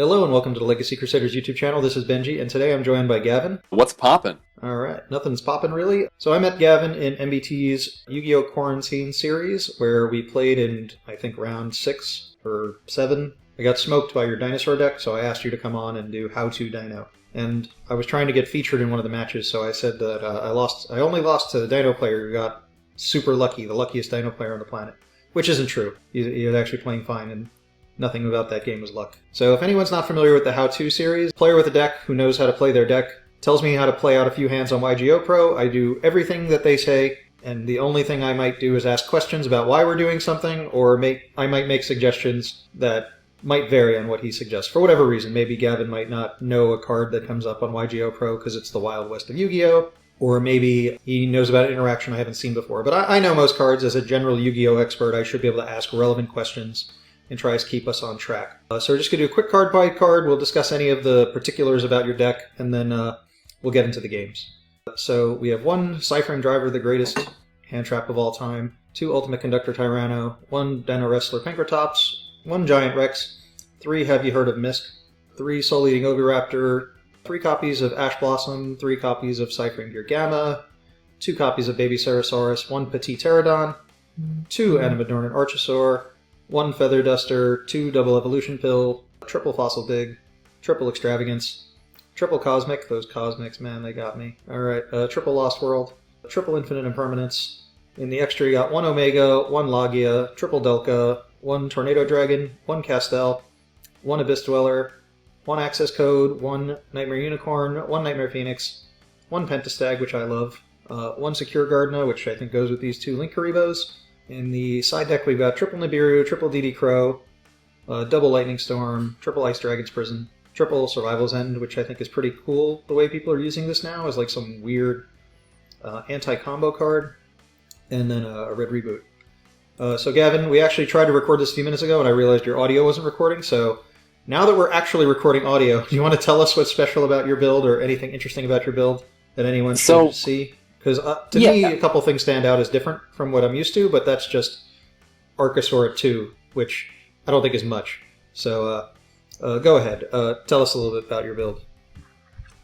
Hello and welcome to the Legacy Crusaders YouTube channel. This is Benji, and today I'm joined by Gavin. What's poppin'? Alright, nothing's poppin' really. So I met Gavin in MBT's Yu-Gi-Oh! Quarantine series, where we played in, I think, round 6 or 7. I got smoked by your Dinosaur deck, so I asked you to come on and do How To Dino. And I was trying to get featured in one of the matches, so I said that I only lost to the Dino player who got super lucky, the luckiest Dino player on the planet. Which isn't true. He was actually playing fine, and nothing about that game was luck. So if anyone's not familiar with the How To series, player with a deck who knows how to play their deck tells me how to play out a few hands on EDOPRO. I do everything that they say, and the only thing I might do is ask questions about why we're doing something, or I might make suggestions that might vary on what he suggests. For whatever reason, maybe Gavin might not know a card that comes up on EDOPRO because it's the Wild West of Yu-Gi-Oh! Or maybe he knows about an interaction I haven't seen before. But I know most cards. As a general Yu-Gi-Oh! Expert, I should be able to ask relevant questions and tries to keep us on track. So we're just going to do a quick card by card. We'll discuss any of the particulars about your deck, and then we'll get into the games. So we have 1 Ciphering Driver, the greatest hand trap of all time, 2 Ultimate Conductor Tyranno, 1 Dino Wrestler Pinkertops, 1 Giant Rex, 3 Have You Heard of Misk, 3 Soul Eating Oviraptor, 3 copies of Ash Blossom, 3 copies of Ciphering Gear Gamma, 2 copies of Baby Ceresaurus, 1 Petit Pterodon, 2 Animadorned Archosaur, 1 Feather Duster, 2 Double Evolution Pill, triple Fossil Dig, triple Extravagance, triple Cosmic, those Cosmics, man, they got me. Alright, triple Lost World, triple Infinite Impermanence. In the extra you got 1 Omega, 1 Logia, triple Delca, 1 Tornado Dragon, 1 Castel, 1 Abyss Dweller, 1 Access Code, 1 Nightmare Unicorn, 1 Nightmare Phoenix, 1 Pentastag, which I love, 1 Secure Gardna, which I think goes with these 2 Link Karibos. In the side deck, we've got triple Nibiru, triple DD Crow, double Lightning Storm, triple Ice Dragon's Prison, triple Survival's End, which I think is pretty cool. The way people are using this now is like some weird anti-combo card, and then a Red Reboot. So Gavin, we actually tried to record this a few minutes ago, and I realized your audio wasn't recording, so now that we're actually recording audio, do you want to tell us what's special about your build, or anything interesting about your build that anyone should see? Because to me, a couple things stand out as different from what I'm used to, but that's just Archosaur at 2, which I don't think is much. So go ahead. Tell us a little bit about your build.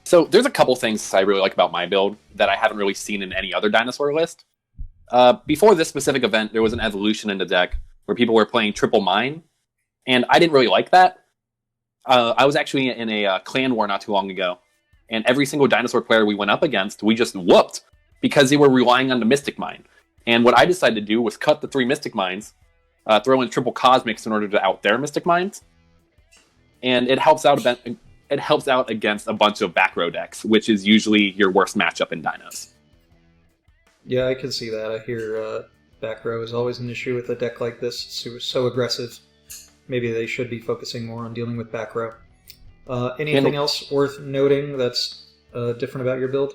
So there's a couple things I really like about my build that I haven't really seen in any other Dinosaur list. Before this specific event, there was an evolution in the deck where people were playing Triple Mine, and I didn't really like that. I was actually in a clan war not too long ago, and every single Dinosaur player we went up against, we just whooped, because they were relying on the Mystic Mine. And what I decided to do was cut the 3 Mystic Mines, throw in triple Cosmics in order to out their Mystic Mines, and it helps out against a bunch of back row decks, which is usually your worst matchup in Dinos. Yeah, I can see that. I hear back row is always an issue with a deck like this. It's so aggressive. Maybe they should be focusing more on dealing with back row. Anything else worth noting that's different about your build?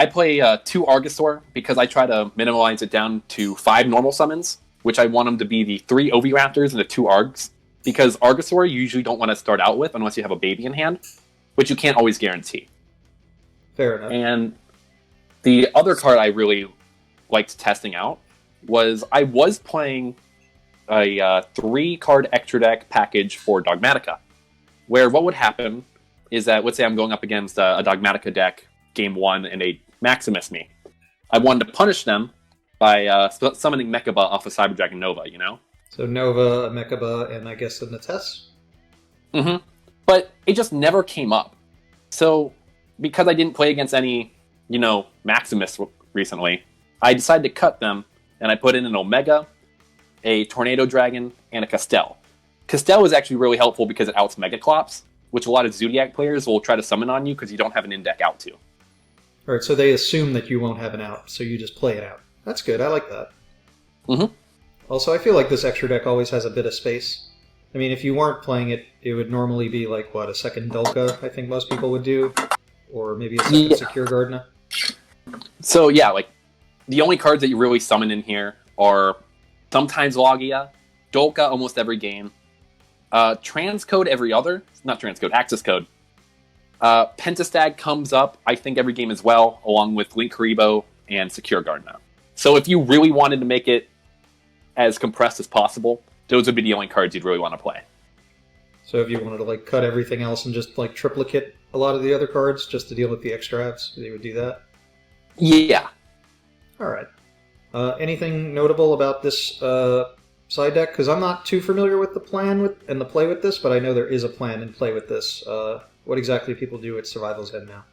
I play 2 Archosaur because I try to minimize it down to 5 normal summons, which I want them to be the 3 Oviraptors and the 2 Args, because Archosaur you usually don't want to start out with unless you have a baby in hand, which you can't always guarantee. Fair enough. And the other card I really liked testing out was I was playing a 3-card extra deck package for Dogmatica, where what would happen is that, let's say I'm going up against a Dogmatica deck game 1 and they Maximus me. I wanted to punish them by summoning Mechaba off of Cyber Dragon Nova, you know? So Nova, a Mechaba, and I guess a Nates? Mm-hmm. But it just never came up. So, because I didn't play against any, Maximus recently, I decided to cut them, and I put in an Omega, a Tornado Dragon, and a Castel. Castel is actually really helpful because it outs Megaclops, which a lot of Zodiac players will try to summon on you because you don't have an in-deck out to. Alright, so they assume that you won't have an out, so you just play it out. That's good, I like that. Mm-hmm. Also, I feel like this extra deck always has a bit of space. I mean, if you weren't playing it, it would normally be like, a second Dulca, I think most people would do? Or maybe a second Secure Gardna? So, the only cards that you really summon in here are sometimes Logia, Dulca almost every game, Transcode every other, not Transcode, Access Code. Pentastag comes up, I think, every game as well, along with Link Karibo and Secure Gardna. So if you really wanted to make it as compressed as possible, those would be the only cards you'd really want to play. So if you wanted to like cut everything else and just like triplicate a lot of the other cards just to deal with the extra adds, you would do that? Yeah. Alright. Anything notable about this side deck? Because I'm not too familiar with the plan and the play with this, but I know there is a plan and play with this. What exactly people do at Survival's End now?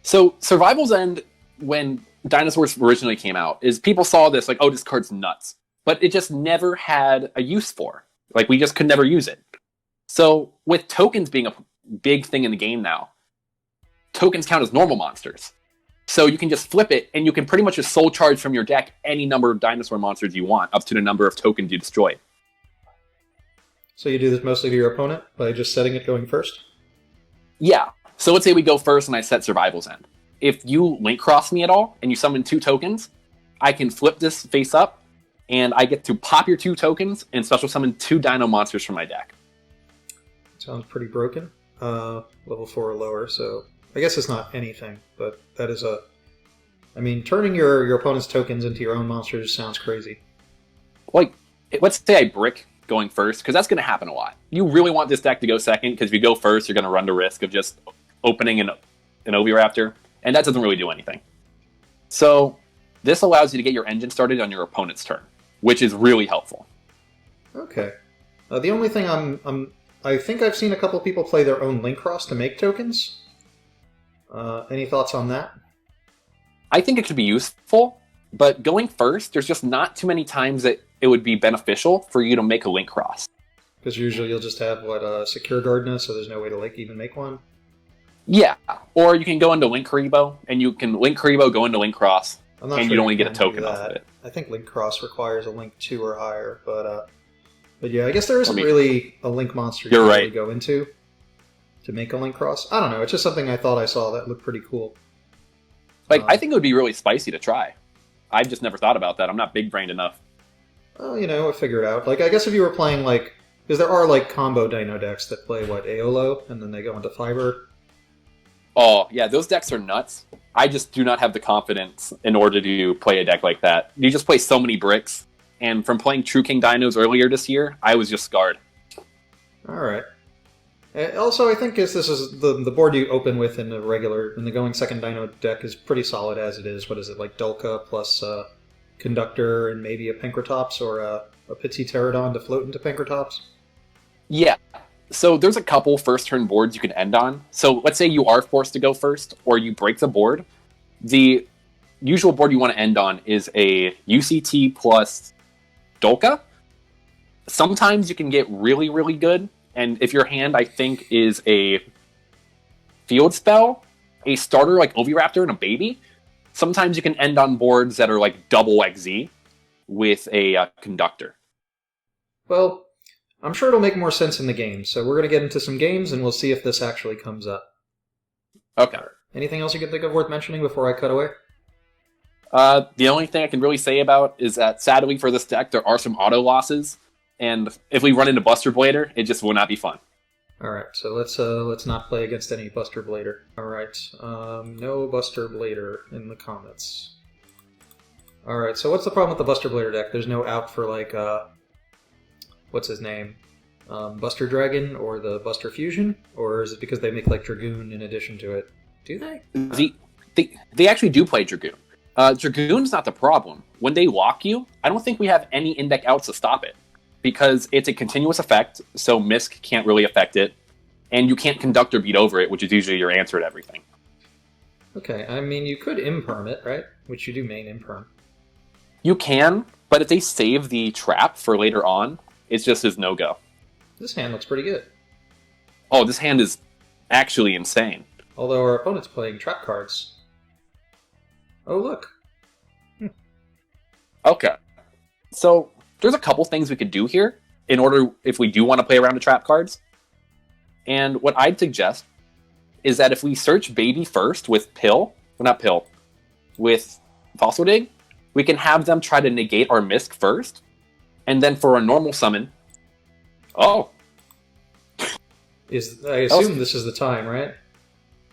So Survival's End, when Dinosaurs originally came out, is people saw this like, oh, this card's nuts. But it just never had a use for. Like, we just could never use it. So, with tokens being a big thing in the game now, tokens count as normal monsters. So you can just flip it, and you can pretty much just soul charge from your deck any number of dinosaur monsters you want, up to the number of tokens you destroy. So you do this mostly to your opponent by just setting it going first? Yeah. So let's say we go first and I set Survival's End. If you link cross me at all, and you summon 2 tokens, I can flip this face up, and I get to pop your 2 tokens and special summon 2 dino monsters from my deck. Sounds pretty broken. Level 4 or lower, so I guess it's not anything, but that is a... I mean, turning your opponent's tokens into your own monsters sounds crazy. Like, let's say I brick going first, because that's going to happen a lot. You really want this deck to go second, because if you go first, you're going to run the risk of just opening an Oviraptor, and that doesn't really do anything. So, this allows you to get your engine started on your opponent's turn, which is really helpful. Okay. The only thing I think I've seen a couple people play their own link cross to make tokens. Any thoughts on that? I think it could be useful, but going first, there's just not too many times that it would be beneficial for you to make a link cross. Because usually you'll just have, Secure Gardener, so there's no way to like even make one? Yeah, or you can go into Link Karibo, and you can Link Karibo, go into Link Cross, and you'd only get a token off of it. I think Link Cross requires a Link 2 or higher, but yeah, I guess there isn't really a Link monster you can really go into to make a Link Cross. I don't know, it's just something I thought I saw that looked pretty cool. Like, I think it would be really spicy to try. I've just never thought about that. I'm not big-brained enough. Well, I'll figure it out. Like, I guess if you were playing, like... Because there are, like, combo dino decks that play, Aolo, and then they go into Fiber. Oh, yeah, those decks are nuts. I just do not have the confidence in order to play a deck like that. You just play so many bricks, and from playing True King Dinos earlier this year, I was just scarred. Alright. Also, I think this is the board you open with in the going second dino deck is pretty solid as it is. What is it, like Dulka plus Conductor and maybe a Pancratops or a Pterodon to float into Pancratops? Yeah. So there's a couple first turn boards you can end on. So let's say you are forced to go first, or you break the board. The usual board you want to end on is a UCT plus Dulka. Sometimes you can get really, really good. And if your hand, I think, is a field spell, a starter like Oviraptor and a baby, sometimes you can end on boards that are like double XZ with a Conductor. Well, I'm sure it'll make more sense in the game, so we're going to get into some games and we'll see if this actually comes up. Okay. Anything else you can think of worth mentioning before I cut away? The only thing I can really say about is that, sadly for this deck, there are some auto losses. And if we run into Buster Blader, it just will not be fun. Alright, so let's not play against any Buster Blader. Alright, no Buster Blader in the comments. Alright, so what's the problem with the Buster Blader deck? There's no out for, like, what's his name? Buster Dragon or the Buster Fusion? Or is it because they make, like, Dragoon in addition to it? Do they? They actually do play Dragoon. Dragoon's not the problem. When they lock you, I don't think we have any in-deck outs to stop it. Because it's a continuous effect, so Misk can't really affect it, and you can't Conductor beat over it, which is usually your answer to everything. Okay, I mean, you could Imperm it, right? Which you do main Imperm. You can, but if they save the trap for later on, it's just as no-go. This hand looks pretty good. Oh, this hand is actually insane. Although our opponent's playing trap cards. Oh, look. Okay. So, there's a couple things we could do here in order if we do want to play around the trap cards. And what I'd suggest is that if we search Baby first with with Fossil Dig, we can have them try to negate our Misk first, and then for a normal summon... Oh! I assume this is the time, right?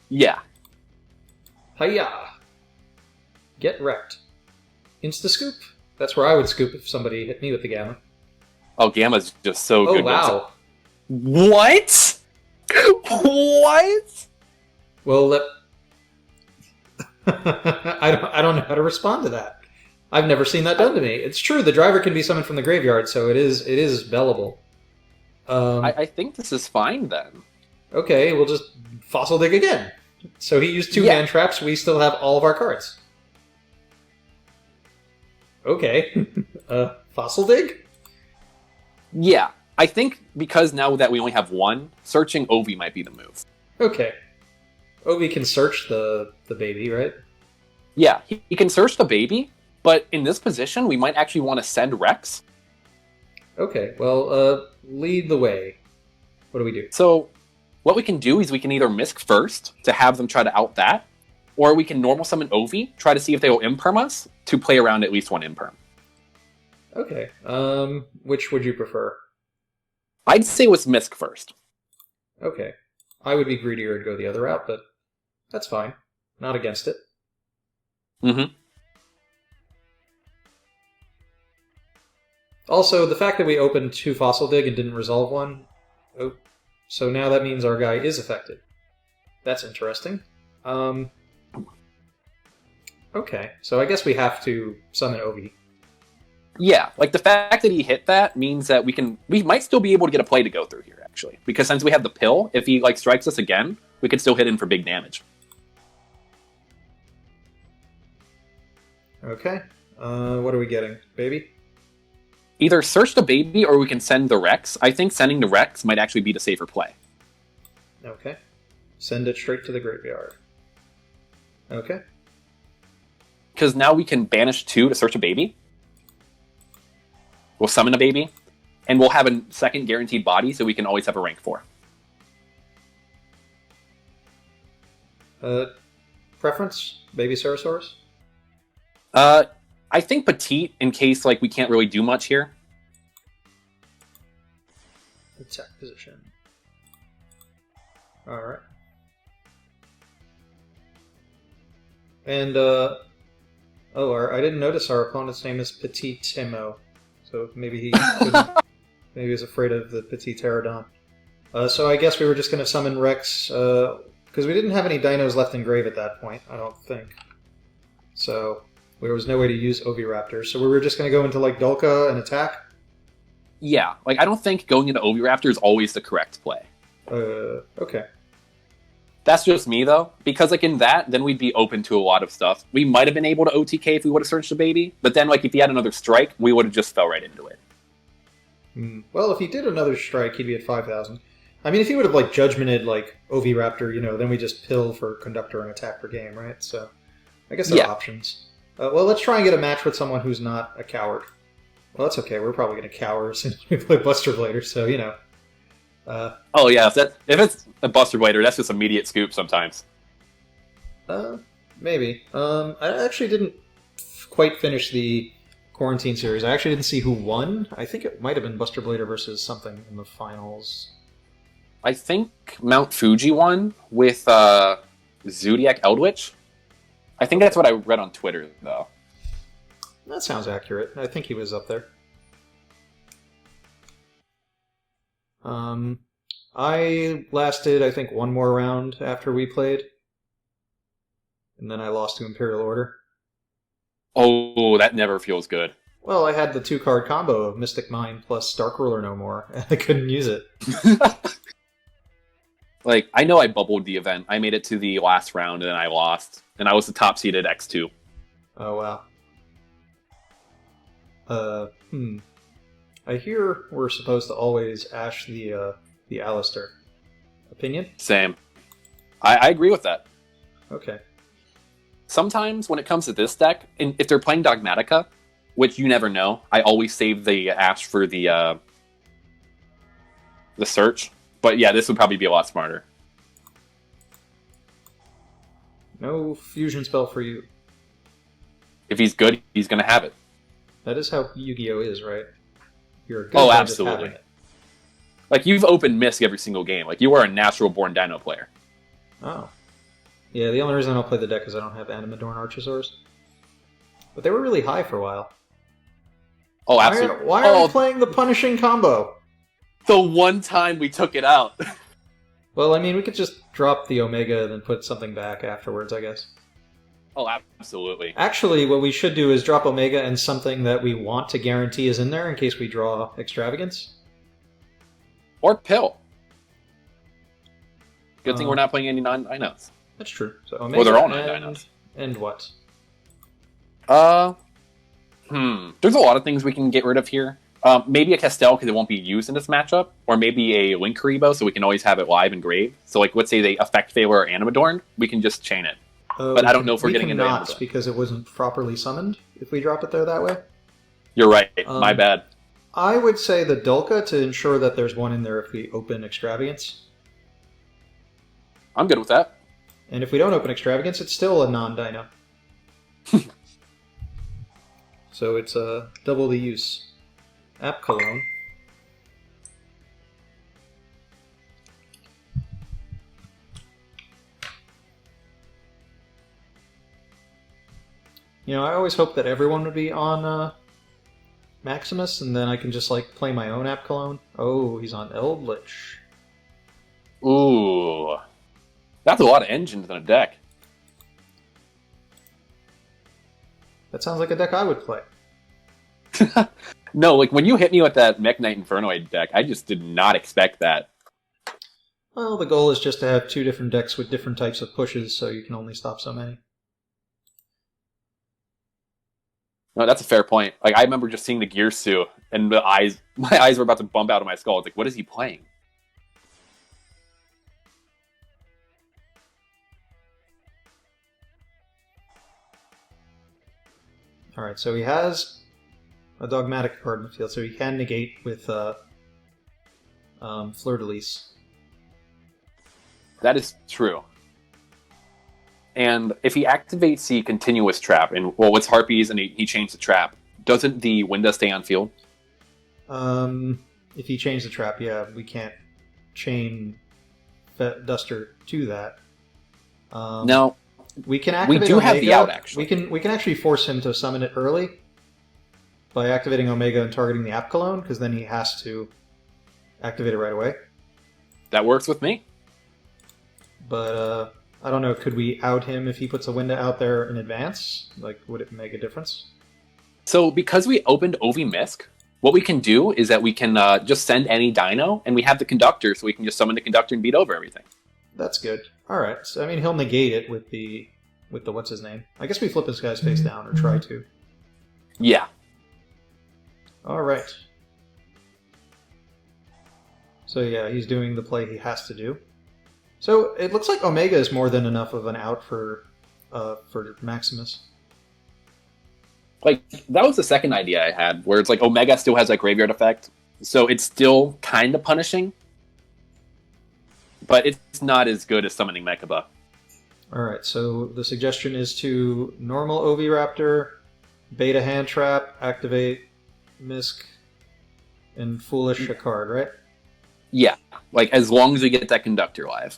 Yeah. Hiya! Get wrecked. Insta-scoop? That's where I would scoop if somebody hit me with the Gamma. Oh, Gamma's just so good. Oh, wow. What? What? Well, I don't know how to respond to that. I've never seen that done to me. It's true, the driver can be summoned from the graveyard, so it is bellable. I think this is fine then. Okay, we'll just Fossil Dig again. So he used 2 hand traps, we still have all of our cards. Okay. Fossil Dig? Yeah, I think because now that we only have 1, searching Ovi might be the move. Okay. Ovi can search the baby, right? Yeah, he can search the baby, but in this position, we might actually want to send Rex. Okay, well, lead the way. What do we do? So, what we can do is we can either Misk first to have them try to out that, or we can normal summon Ovi, try to see if they will imperm us, to play around at least 1 imperm. Okay, which would you prefer? I'd say it was Misk first. Okay. I would be greedier and go the other route, but that's fine. Not against it. Mm-hmm. Also, the fact that we opened 2 Fossil Dig and didn't resolve 1, so now that means our guy is affected. That's interesting. Okay, so I guess we have to summon Ovi. Yeah, like the fact that he hit that means that we might still be able to get a play to go through here, actually. Because since we have the pill, if he strikes us again, we could still hit in for big damage. Okay, what are we getting? Baby? Either search the baby or we can send the Rex. I think sending the Rex might actually be the safer play. Okay. Send it straight to the graveyard. Okay. Because now we can banish 2 to search a baby. We'll summon a baby. And we'll have a second guaranteed body so we can always have a rank 4. Preference? Baby Ceratosaurus? I think petite in case we can't really do much here. Attack position. Alright. And, I didn't notice our opponent's name is Petit Timo. So maybe he maybe he was afraid of the Petit Pterodon. So I guess we were just going to summon Rex, because we didn't have any dinos left in grave at that point, I don't think. So there was no way to use Oviraptor, so we were just going to go into Dulka and attack? Yeah, I don't think going into Oviraptor is always the correct play. Okay. That's just me, though. Because, in that, then we'd be open to a lot of stuff. We might have been able to OTK if we would have searched the baby, but then, if he had another strike, we would have just fell right into it. Well, if he did another strike, he'd be at 5,000. I mean, if he would have, Judgmented, Oviraptor, then we just pill for Conductor and attack per game, right? So, I guess there are options. Well, let's try and get a match with someone who's not a coward. Well, that's okay. We're probably going to cower as soon as we play Buster Blader, so, oh, yeah. If it's a Buster Blader, that's just immediate scoop sometimes. Maybe. I actually didn't quite finish the Quarantine series. I actually didn't see who won. I think it might have been Buster Blader versus something in the finals. I think Mount Fuji won with Zodiac Eldritch. I think that's what I read on Twitter, though. That sounds accurate. I think he was up there. I lasted, I think, 1 more round after we played. And then I lost to Imperial Order. Oh, that never feels good. Well, I had the 2-card combo of Mystic Mind plus Dark Ruler no more, and I couldn't use it. I know I bubbled the event. I made it to the last round, and then I lost. And I was the top-seeded X2. Oh, wow. I hear we're supposed to always ash the Alistair. Opinion? Same. I agree with that. Okay. Sometimes when it comes to this deck, and if they're playing Dogmatica, which you never know, I always save the ash for the search. But yeah, this would probably be a lot smarter. No fusion spell for you. If he's good, he's going to have it. That is how Yu-Gi-Oh is, right? You're a good oh, at absolutely. having it. You've opened Misk every single game. You are a natural-born Dino player. Oh. Yeah, the only reason I don't play the deck is I don't have Animadorned Archosaurs. But they were really high for a while. Oh, absolutely. Why are we playing the punishing combo? The one time we took it out. Well, I mean, we could just drop the Omega and then put something back afterwards, I guess. Oh, absolutely. Actually, what we should do is drop Omega and something that we want to guarantee is in there in case we draw Extravagance. Or Pill. Good thing we're not playing any non-dinos. That's true. So Omega Well, they're all non-dinos. And what? There's a lot of things we can get rid of here. Maybe a Castel because it won't be used in this matchup, or maybe a Linkaribo so we can always have it live engraved. So, like, let's say they Effect Failure or Animadorned, we can just chain it. But I don't know if we're getting into Animadorned. Because it wasn't properly summoned if we drop it there that way. You're right. My bad. I would say the Dulka to ensure that there's one in there if we open Extravagance. I'm good with that. And if we don't open Extravagance, it's still a non-dino. So it's double the use. App Cologne. You know, I always hope that everyone would be on Maximus, and then I can just, like, play my own App Cologne. Oh, he's on Eldritch. Ooh. That's a lot of engines in a deck. That sounds like a deck I would play. No, like, when you hit me with that Mech Knight Infernoid deck, I just did not expect that. Well, the goal is just to have two different decks with different types of pushes, so you can only stop so many. No, that's a fair point. Like, I remember just seeing the Gear Suit, and my eyes were about to bump out of my skull. It's like, what is he playing? Alright, so he has a Dogmatic card in the field, so he can negate with Fleur-de-Lis. That is true. And if he activates the Continuous Trap, and, well, it's Harpies, and he changed the trap, doesn't the Winda stay on field? If he changed the trap, yeah, we can't chain Duster to that. No. We can activate we do Omega. have the out, actually. We can actually force him to summon it early by activating Omega and targeting the App Cologne, because then he has to activate it right away. That works with me. But, I don't know, could we out him if he puts a window out there in advance? Like, would it make a difference? So, because we opened Ovi Misk, what we can do is that we can just send any dino, and we have the Conductor, so we can just summon the Conductor and beat over everything. That's good. Alright, so, I mean, he'll negate it with the what's his name? I guess we flip this guy's face down, or try to. Yeah. Alright. So yeah, he's doing the play he has to do. So it looks like Omega is more than enough of an out for Maximus. Like, that was the second idea I had, where it's like Omega still has that graveyard effect, so it's still kind of punishing, but it's not as good as summoning Mechaba. Alright, so the suggestion is to normal Oviraptor, beta hand trap, activate Misk, and Foolish a card, right? Yeah, like, as long as we get that Conductor live.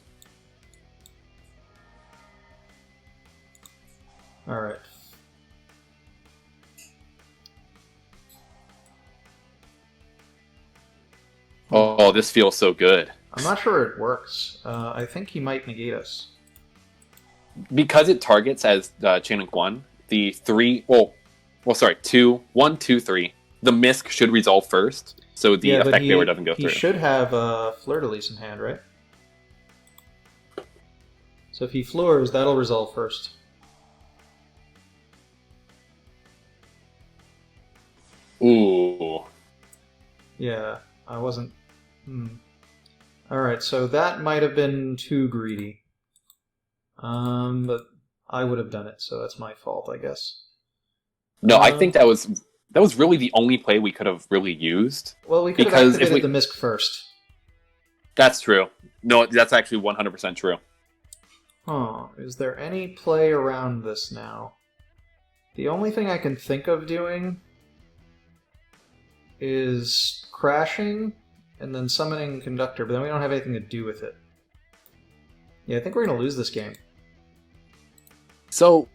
Alright. Oh, this feels so good. I'm not sure it works. I think he might negate us. Because it targets as Chain Link 1, the 3... Well, sorry, 2, 1, 2, 3. The Misk should resolve first, so the effect failure doesn't go through. He should have Fleur-de-Lis in hand, right? So if he floors, that'll resolve first. Ooh. Yeah, I wasn't... Alright, so that might have been too greedy. But I would have done it, so that's my fault, I guess. No, I think that was really the only play we could have really used. Well, we could have activated the Misk first. That's true. No, that's actually 100% true. Huh, is there any play around this now? The only thing I can think of doing is crashing and then summoning Conductor, but then we don't have anything to do with it. Yeah, I think we're going to lose this game. So,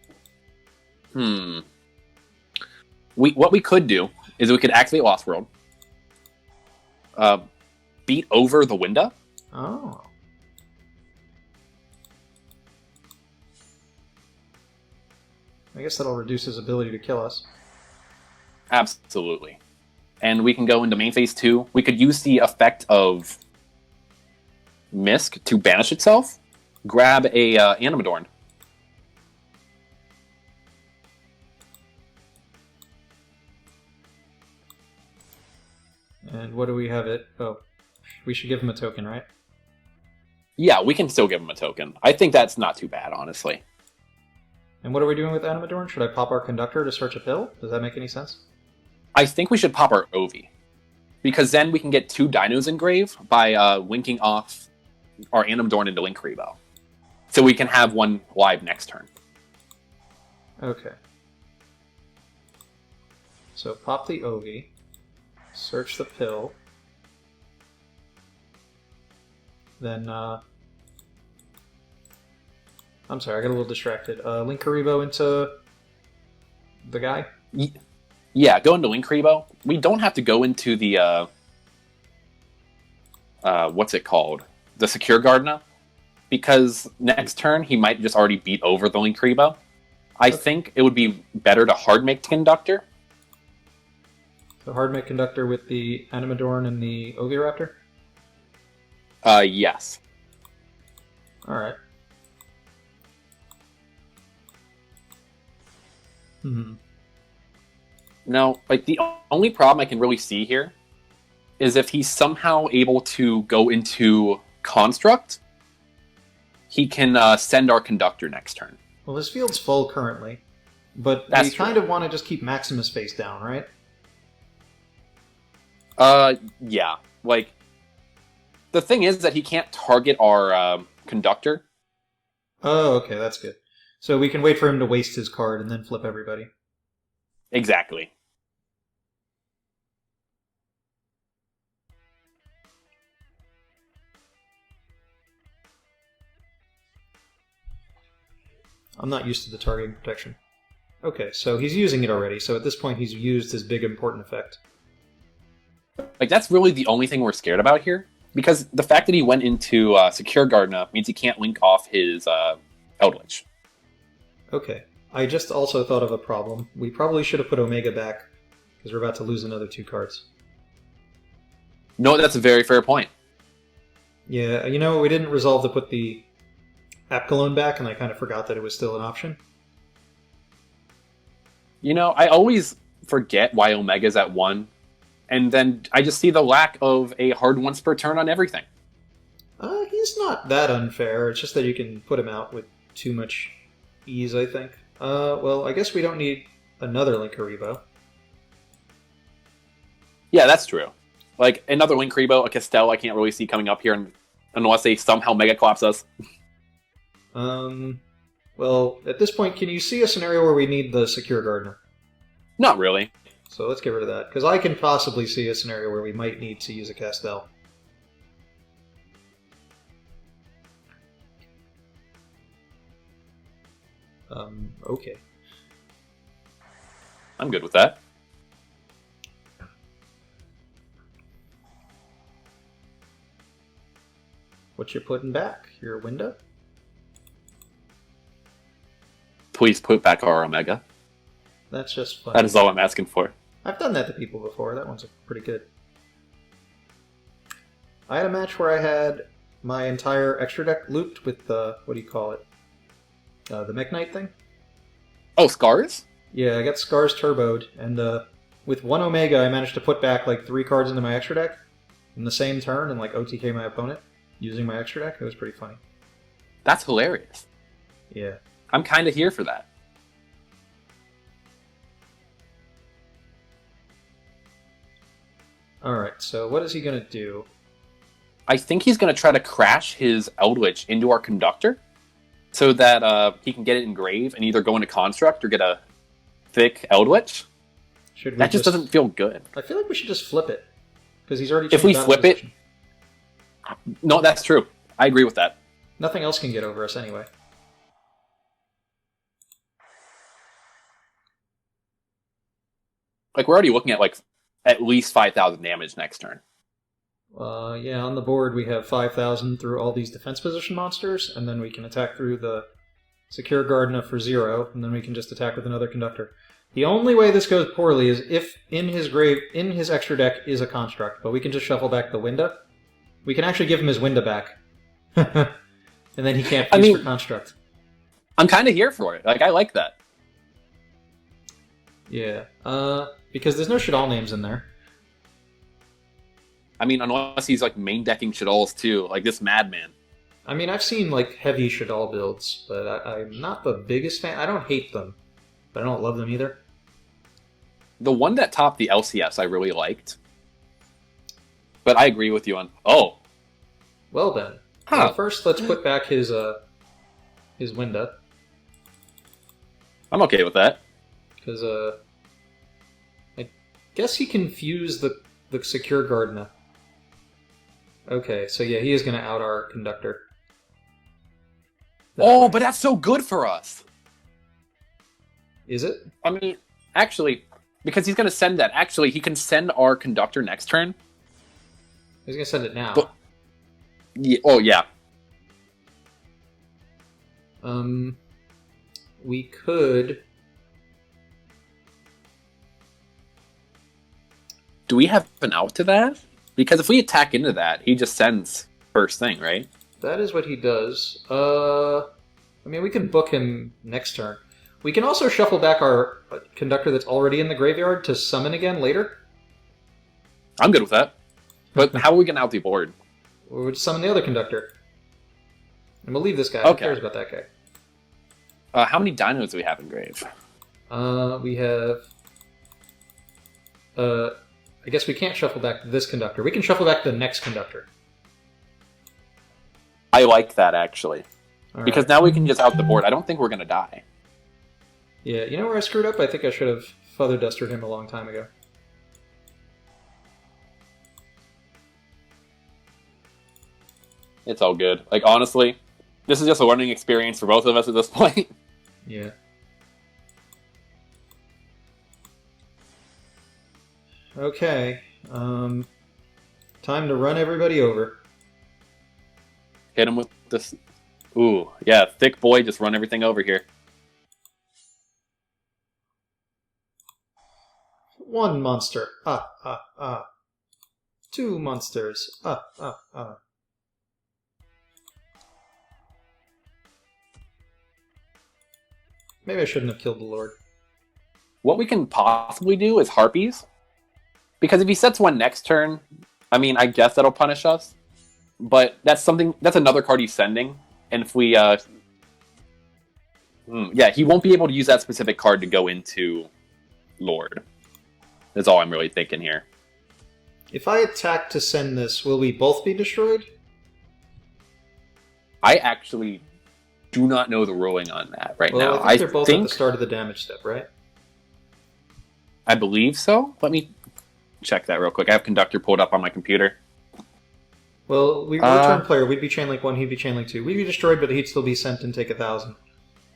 what we could do is we could activate Lost World, beat over the window. Oh. I guess that'll reduce his ability to kill us. Absolutely. And we can go into main phase 2. We could use the effect of Misk to banish itself. Grab a Animadorned. And what do we have it? Oh, we should give him a token, right? Yeah, we can still give him a token. I think that's not too bad, honestly. And what are we doing with Animadorn? Should I pop our conductor to search a pill? Does that make any sense? I think we should pop our Ovi. Because then we can get 2 dinos engraved by linking off our Animadorn into Link Rebo. So we can have one live next turn. Okay. So pop the Ovi. Search the pill. Then, I'm sorry, I got a little distracted. Link Karibo into the guy? Yeah, go into Link Rebo. We don't have to go into the, what's it called? The Secure Guard now. Because next turn, he might just already beat over the Link Rebo. I think it would be better to hard make Conductor. So hard make Conductor with the Animadorn and the Oviraptor? Yes. Alright. Now, like, the only problem I can really see here is if he's somehow able to go into Construct, he can send our Conductor next turn. Well, his field's full currently, but we kind of want to just keep Maximus face down, right? Yeah. Like, the thing is that he can't target our Conductor. Oh, okay, that's good. So we can wait for him to waste his card and then flip everybody. Exactly. I'm not used to the targeting protection. Okay, so he's using it already, so at this point he's used his big important effect. Like, that's really the only thing we're scared about here. Because the fact that he went into Secure Gardener means he can't link off his Eldritch. Okay. I just also thought of a problem. We probably should have put Omega back, because we're about to lose another 2 cards. No, that's a very fair point. Yeah, you know, we didn't resolve to put the Apcolone back, and I kind of forgot that it was still an option. You know, I always forget why Omega's at 1, and then I just see the lack of a hard once per turn on everything. He's not that unfair. It's just that you can put him out with too much ease, I think. Well, I guess we don't need another Linkuriboh. Yeah, that's true. Like, another Linkuriboh, a Castell, I can't really see coming up here unless they somehow Mega Collapse us. Well, at this point, can you see a scenario where we need the Secure Gardener? Not really. So let's get rid of that, because I can possibly see a scenario where we might need to use a Castell. Okay. I'm good with that. What you putting back? Your window? Please put back our Omega. That's just fun. That is all I'm asking for. I've done that to people before. That one's pretty good. I had a match where I had my entire extra deck looped with the, what do you call it? The Mech Knight thing? Oh, Scars? Yeah, I got Scars turboed, and with 1 Omega I managed to put back like 3 cards into my extra deck in the same turn and like OTK my opponent using my extra deck. It was pretty funny. That's hilarious. Yeah. I'm kind of here for that. Alright, so what is he going to do? I think he's going to try to crash his Eldritch into our Conductor so that he can get it engraved and either go into Construct or get a thick Eldritch. That just doesn't feel good. I feel like we should just flip it, because he's already... If we flip it... No, that's true. I agree with that. Nothing else can get over us anyway. Like, we're already looking at, like, at least 5,000 damage next turn. Yeah, on the board we have 5,000 through all these defense position monsters, and then we can attack through the Secure Gardena for 0, and then we can just attack with another conductor. The only way this goes poorly is if in his extra deck is a construct, but we can just shuffle back the Winda. We can actually give him his Winda back. And then he can't fuse for construct. I'm kind of here for it. Like, I like that. Yeah, because there's no Shadal names in there. I mean, unless he's, like, main decking Shadal's too, like this Madman. I mean, I've seen, like, heavy Shadal builds, but I'm not the biggest fan. I don't hate them, but I don't love them either. The one that topped the LCS I really liked. But I agree with you on... Oh! Well then. Huh. Well, first, let's put back his Winda. I'm okay with that. Because, I guess he can fuse the Secure Gardena. Okay, so yeah, he is going to out our Conductor. Oh, but that's so good for us! Is it? I mean, actually, because he's going to send that. Actually, he can send our Conductor next turn. He's going to send it now. But, yeah, oh, yeah. We could... Do we have an out to that? Because if we attack into that, he just sends first thing, right? That is what he does. I mean, we can book him next turn. We can also shuffle back our Conductor that's already in the graveyard to summon again later. I'm good with that. But how are we going to out the board? We'll just summon the other Conductor. And we'll leave this guy. Okay. Who cares about that guy? How many dinos do we have in grave? We have... I guess we can't shuffle back this Conductor. We can shuffle back the next Conductor. I like that, actually. All because right. now we can just out the board. I don't think we're going to die. Yeah, you know where I screwed up? I think I should have Feather Dustered him a long time ago. It's all good. Like, honestly, this is just a learning experience for both of us at this point. Yeah. Okay. Time to run everybody over. Hit him with this. Ooh, yeah, thick boy, just run everything over here. One monster. Two monsters. Maybe I shouldn't have killed the Lord. What we can possibly do is Harpies. Because if he sets one next turn, I mean, I guess that'll punish us. But that's another card he's sending. And if we, yeah, he won't be able to use that specific card to go into Lord. That's all I'm really thinking here. If I attack to send this, will we both be destroyed? I actually do not know the ruling on that right now. I think they're both at the start of the damage step, right? I believe so. Let me check that real quick. I have Conductor pulled up on my computer. Well, we're turn player. We'd be Chainlink 1, he'd be Chainlink 2. We'd be destroyed, but he'd still be sent and take 1,000.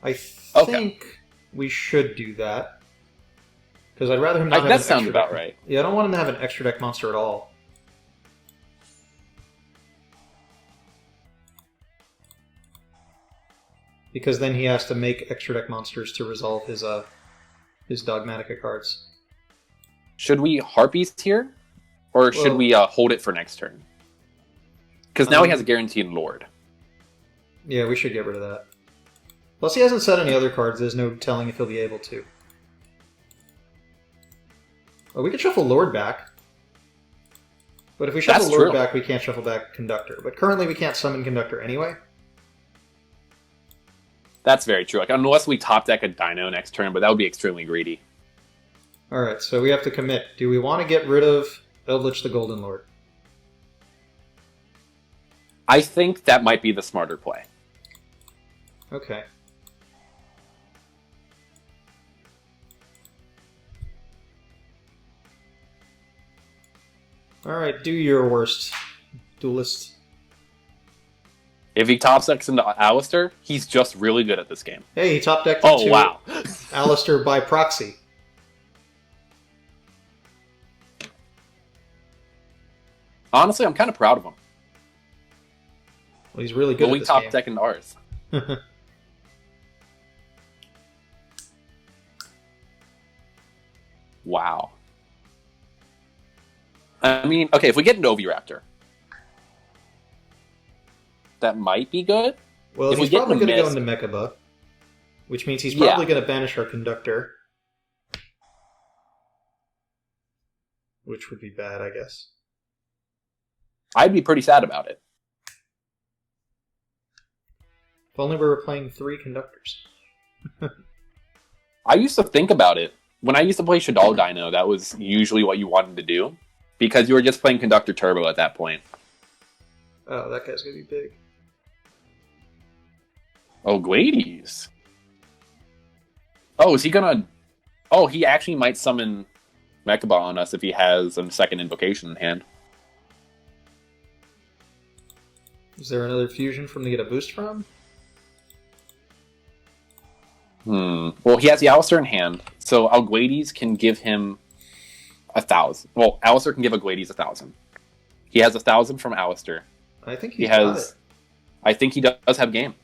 I think we should do that. Because I'd rather him not have an extra deck. That sounds about right. Yeah, I don't want him to have an extra deck monster at all. Because then he has to make extra deck monsters to resolve his Dogmatica cards. Should we Harpies here? Or should we hold it for next turn? Because now he has a guaranteed Lord. Yeah, we should get rid of that. Plus, he hasn't set any other cards. There's no telling if he'll be able to. Well, we could shuffle Lord back. But if we shuffle Lord back, we can't shuffle back Conductor. But currently, we can't summon Conductor anyway. That's very true. Like, unless we top deck a Dino next turn, but that would be extremely greedy. Alright, so we have to commit. Do we want to get rid of Eldritch the Golden Lord? I think that might be the smarter play. Okay. Alright, do your worst, duelist. If he top decks into Alistair, he's just really good at this game. Hey, he top decked into wow. Alistair by proxy. Honestly, I'm kind of proud of him. Well, he's really good But at we this top game. deck into ours. Wow. I mean, okay, if we get an Oviraptor, that might be good. Well, If he's we get probably going to go Mist- into Mechaba, which means he's Yeah. probably going to banish our Conductor. Which would be bad, I guess. I'd be pretty sad about it. If only we were playing 3 Conductors. I used to think about it. When I used to play Shaddoll Dino, that was usually what you wanted to do. Because you were just playing Conductor Turbo at that point. Oh, that guy's going to be big. Oh, Glades. Oh, is he gonna... Oh, he actually might summon Mechaba on us if he has a second invocation in hand. Is there another fusion for him to get a boost from? Well, he has the Alistair in hand, so Alguades can give him 1,000. Well, Alistair can give Alguades 1,000. He has 1,000 from Alistair. I think He got has... it. I think he does have game.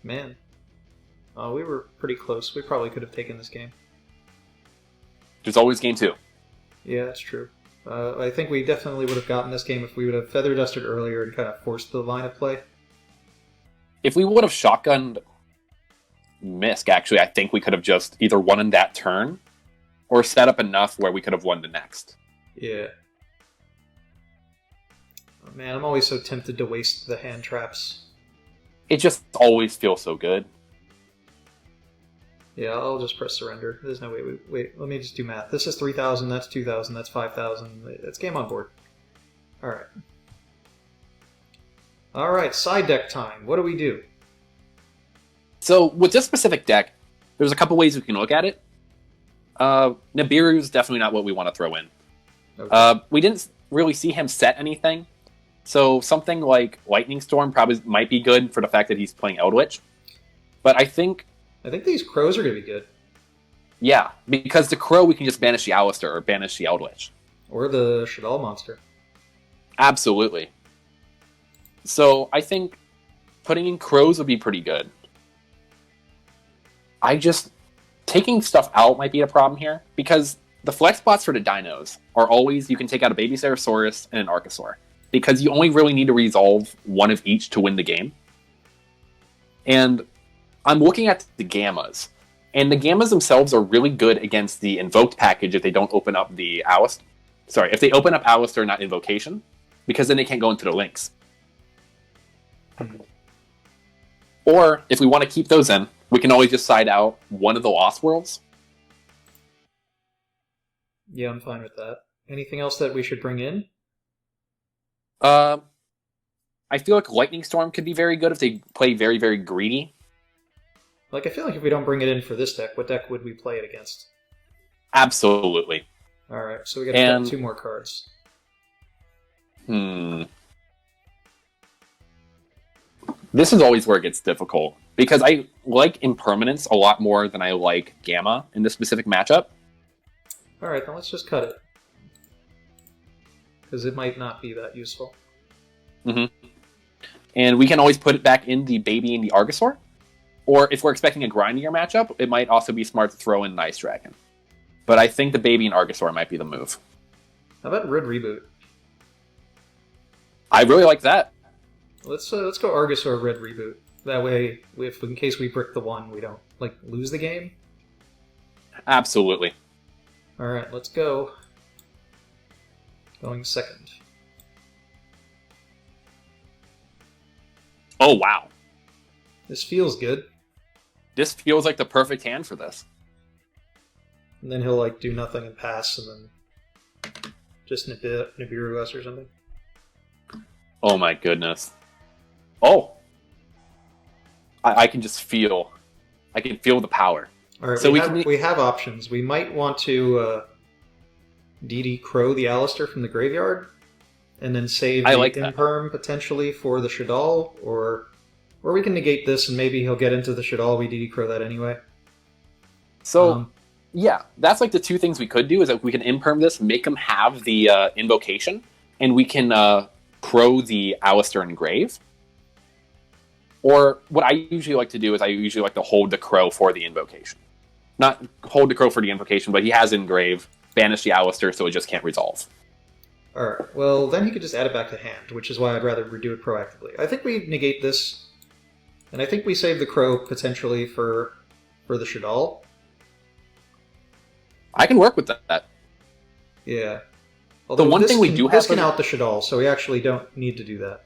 Man. Oh, we were pretty close. We probably could have taken this game. There's always game 2. Yeah, that's true. I think we definitely would have gotten this game if we would have Feather Dusted earlier and kind of forced the line of play. If we would have shotgunned Misk, actually, I think we could have just either won in that turn or set up enough where we could have won the next. Yeah. Oh, man, I'm always so tempted to waste the hand traps. It just always feels so good. Yeah, I'll just press surrender. There's no way we... Wait, let me just do math. This is 3,000, that's 2,000, that's 5,000. It's game on board. Alright. Alright, side deck time. What do we do? So, with this specific deck, there's a couple ways we can look at it. Nibiru is definitely not what we want to throw in. Okay. We didn't really see him set anything, so something like Lightning Storm probably might be good for the fact that he's playing Eldritch. But I think these crows are going to be good. yeah, because the Crow we can just banish the Alistair or banish the Eldritch. Or the Shaddoll monster. Absolutely. So I think putting in Crows would be pretty good. Taking stuff out might be a problem here, because the flex spots for the dinos are always you can take out a Baby Ceratosaurus and an Archosaur, because you only really need to resolve one of each to win the game. And I'm looking at the Gammas, and the Gammas themselves are really good against the Invoked package if they don't open up the Alistair. Sorry, if they open up Alistair, not Invocation, because then they can't go into the links. Or, if we want to keep those in, we can always just side out one of the Lost Worlds. Yeah, I'm fine with that. Anything else that we should bring in? I feel like Lightning Storm could be very good if they play very, very greedy. Like, I feel like if we don't bring it in for this deck, what deck would we play it against? Absolutely. Alright, so we gotta cut 2 more cards. This is always where it gets difficult, because I like Impermanence a lot more than I like Gamma in this specific matchup. Alright, then let's just cut it. Because it might not be that useful. And we can always put it back in the Baby and the Archosaur. Or if we're expecting a grindier matchup, it might also be smart to throw in Nice Dragon. But I think the Baby and Archosaur might be the move. How about Red Reboot? I really like that. Let's go Argosaur Red Reboot. That way, in case we brick the 1, we don't lose the game. Absolutely. Alright, let's go. Going second. Oh, wow. This feels good. This feels like the perfect hand for this. And then he'll do nothing and pass, and then just Nibiru us or something. Oh my goodness. Oh! I can just feel... I can feel the power. Alright, So we have options. We might want to DD Crow the Alistair from the graveyard, and then save the Imperm potentially for the Shaddoll, or we can negate this and maybe he'll get into the Shaddoll, we DD Crow that anyway. So, yeah, that's the 2 things we could do, is that we can Imperm this, make him have the Invocation, and we can crow the Alistair and Grave. Or what I usually like to do is I usually like to hold the crow for the invocation. Not hold the crow for the invocation, but he has Engrave, banish the Alistair so it just can't resolve. Alright, well then he could just add it back to hand, which is why I'd rather do it proactively. I think we negate this, and I think we save the crow potentially for the Shaddoll. I can work with that. Yeah. Although the one thing we do have... This can out the Shaddoll, so we actually don't need to do that.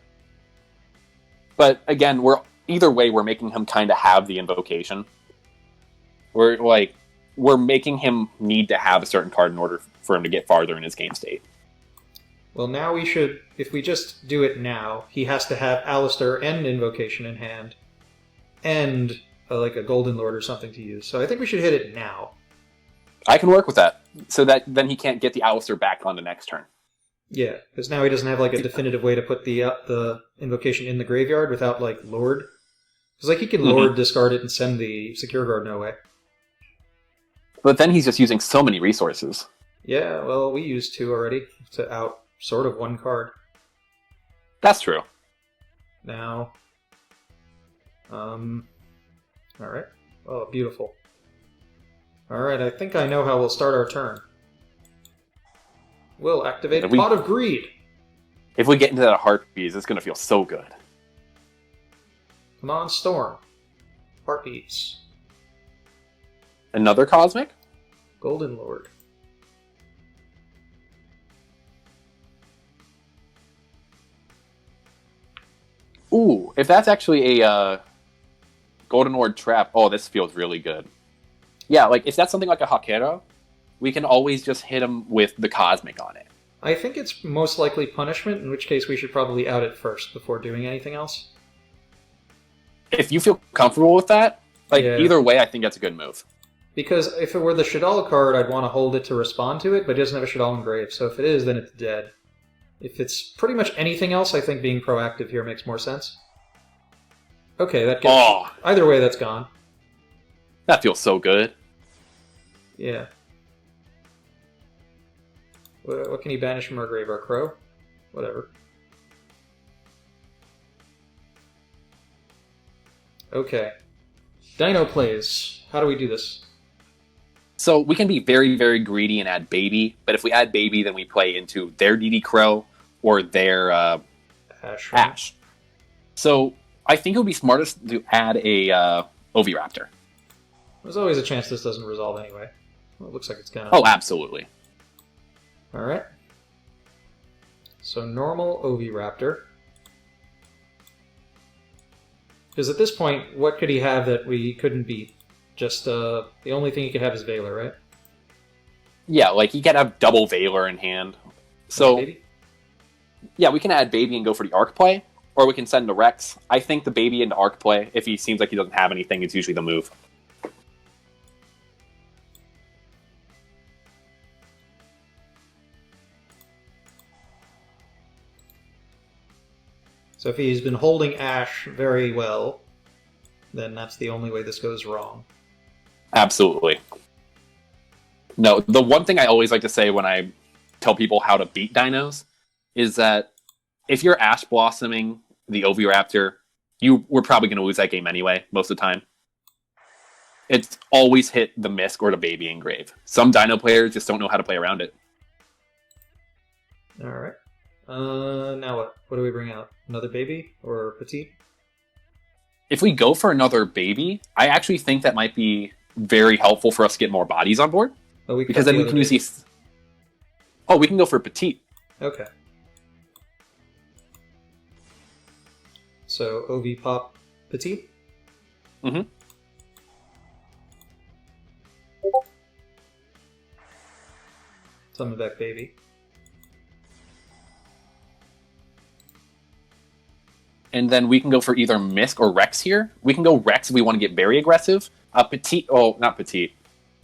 But again, either way, we're making him kind of have the invocation. We're making him need to have a certain card in order for him to get farther in his game state. Well, now we should, if we just do it now, he has to have Alistair and Invocation in hand, and like a Golden Lord or something to use. So I think we should hit it now. I can work with that, so that then he can't get the Alistair back on the next turn. Yeah, because now he doesn't have like a definitive way to put the Invocation in the graveyard without like Lord. Because like he can Lord, discard it, and send the Secure Guard no way. But then he's just using so many resources. Yeah, well, we used 2 already to out sort of 1 card. That's true. Now, alright. Oh, beautiful. Alright, I think I know how we'll start our turn. We'll activate Pot of Greed. If we get into that Heartbeats, it's going to feel so good. Come on, Storm. Heartbeats. Another Cosmic? Golden Lord. Ooh, if that's actually a Golden Lord trap, oh, this feels really good. Yeah, like if that's something like a Hakero, we can always just hit him with the Cosmic on it. I think it's most likely punishment, in which case we should probably out it first before doing anything else. If you feel comfortable with that, either way, I think that's a good move. Because if it were the Shaddoll card, I'd want to hold it to respond to it, but it doesn't have a Shaddoll Engrave, so if it is, then it's dead. If it's pretty much anything else, I think being proactive here makes more sense. Okay, that gets... Oh. Either way, that's gone. That feels so good. Yeah. What can he banish from our grave? Our crow? Whatever. Okay. Dino plays. How do we do this? So we can be very, very greedy and add Baby, but if we add Baby, then we play into their DD Crow or their Ash. So I think it would be smartest to add a Oviraptor. There's always a chance this doesn't resolve anyway. Well, it looks like it's gonna. Oh, absolutely. Alright. So normal Oviraptor. Because at this point, what could he have that we couldn't beat? Just, the only thing he could have is Valor, right? Yeah, like he could have double Valor in hand. So, Baby? Yeah, we can add Baby and go for the Arc play, or we can send the Rex. I think the Baby into Arc play, if he seems like he doesn't have anything, it's usually the move. So if he's been holding Ash very well, then that's the only way this goes wrong. Absolutely. No, the one thing I always like to say when I tell people how to beat dinos is that if you're Ash Blossoming the Oviraptor, we're probably going to lose that game anyway, most of the time. It's always hit the Misk or the Baby Engrave. Some dino players just don't know how to play around it. Alright. Now what? What do we bring out? Another Baby or Petite? If we go for another Baby, I actually think that might be very helpful for us to get more bodies on board. Oh, because then we can use these... Oh, we can go for Petite. Okay. So, OV pop Petite? Mm-hmm. Summon back Baby. And then we can go for either Misk or Rex here. We can go Rex if we want to get very aggressive. Petite, oh, not Petite.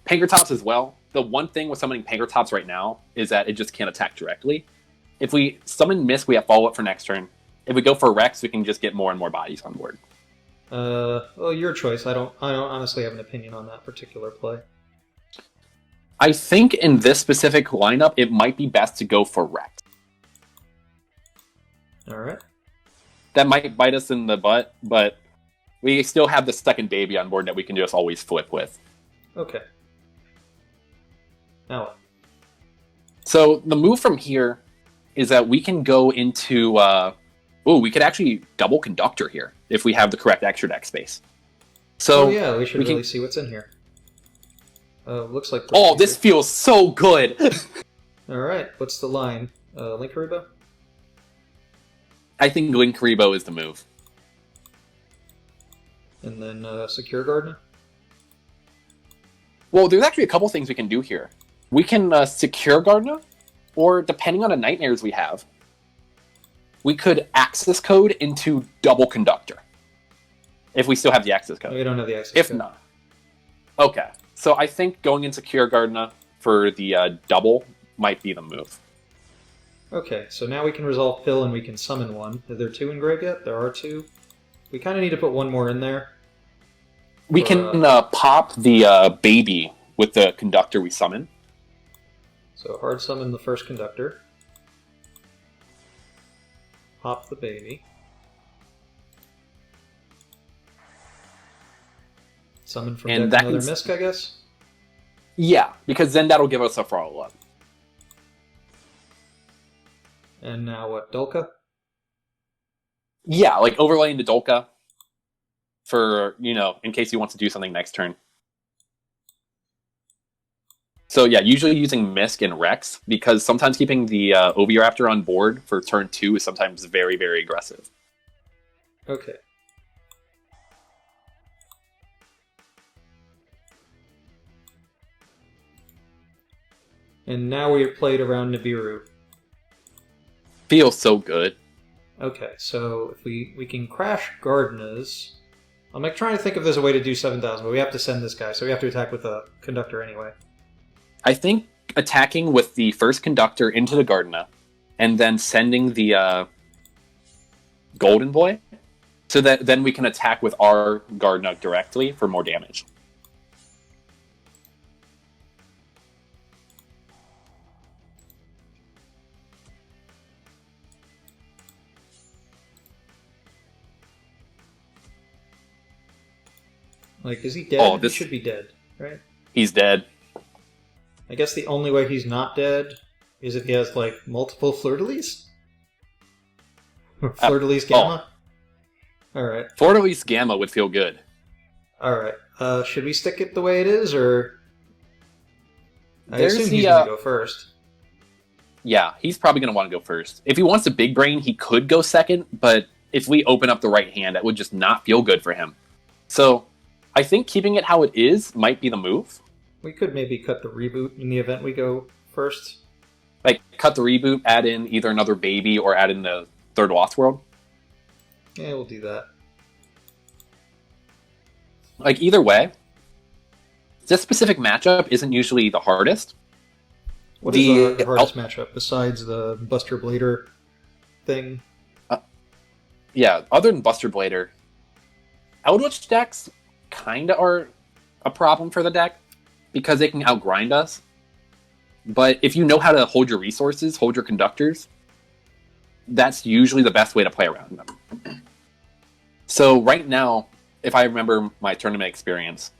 Pankratops as well. The one thing with summoning Pankratops right now is that it just can't attack directly. If we summon Misk, we have follow-up for next turn. If we go for Rex, we can just get more and more bodies on board. Well, your choice. I don't honestly have an opinion on that particular play. I think in this specific lineup, it might be best to go for Rex. All right. That might bite us in the butt, but we still have the second baby on board that we can just always flip with. Okay. Now what? So the move from here is that we can go into... we could actually double Conductor here if we have the correct extra deck space. So yeah, we should really see what's in here. Looks like... this feels so good! Alright, what's the line? Linkaribo? I think Linkaribo is the move. And then Secure Gardener? Well, there's actually a couple things we can do here. We can Secure Gardener, or depending on the Nightmares we have, we could access code into double Conductor. If we still have the access code. We don't have the access code. If not. Okay. So I think going in Secure Gardener for the double might be the move. Okay, so now we can resolve Pill and we can summon one. Are there two in grave yet? There are two. We kind of need to put one more in there. We can pop the baby with the Conductor we summon. So hard summon the first Conductor. Pop the baby. Summon from deck another Misk, I guess? Yeah, because then that'll give us a follow-up. And now what, Dolka? Yeah, like overlaying the Dolka for, in case he wants to do something next turn. So yeah, usually using Misk and Rex, because sometimes keeping the Oviraptor on board for turn 2 is sometimes very, very aggressive. Okay. And now we have played around Nibiru. Feels so good. Okay, so if we can crash Gardenas. I'm trying to think if there's a way to do 7,000, but we have to send this guy, so we have to attack with a Conductor anyway. I think attacking with the first Conductor into the Gardena, and then sending the Golden Boy, so that then we can attack with our Gardena directly for more damage. Like, is he dead? He should be dead, right? He's dead. I guess the only way he's not dead is if he has, like, multiple Fleur-de-Lis? Fleur-de-Lis Gamma? Alright. Fleur-de-Lis Gamma would feel good. Alright. Should we stick it the way it is, or... I assume he's going to go first. Yeah, he's probably going to want to go first. If he wants a big brain, he could go second, but if we open up the right hand, that would just not feel good for him. So, I think keeping it how it is might be the move. We could maybe cut the reboot in the event we go first. Like, cut the reboot, add in either another baby, or add in the third Lost World? Yeah, we'll do that. Like, either way, this specific matchup isn't usually the hardest. What is the hardest matchup, besides the Buster Blader thing? Yeah, other than Buster Blader, Eldritch decks kinda are a problem for the deck, because they can outgrind us. But if you know how to hold your resources, hold your Conductors, that's usually the best way to play around them. So right now, if I remember my tournament experience,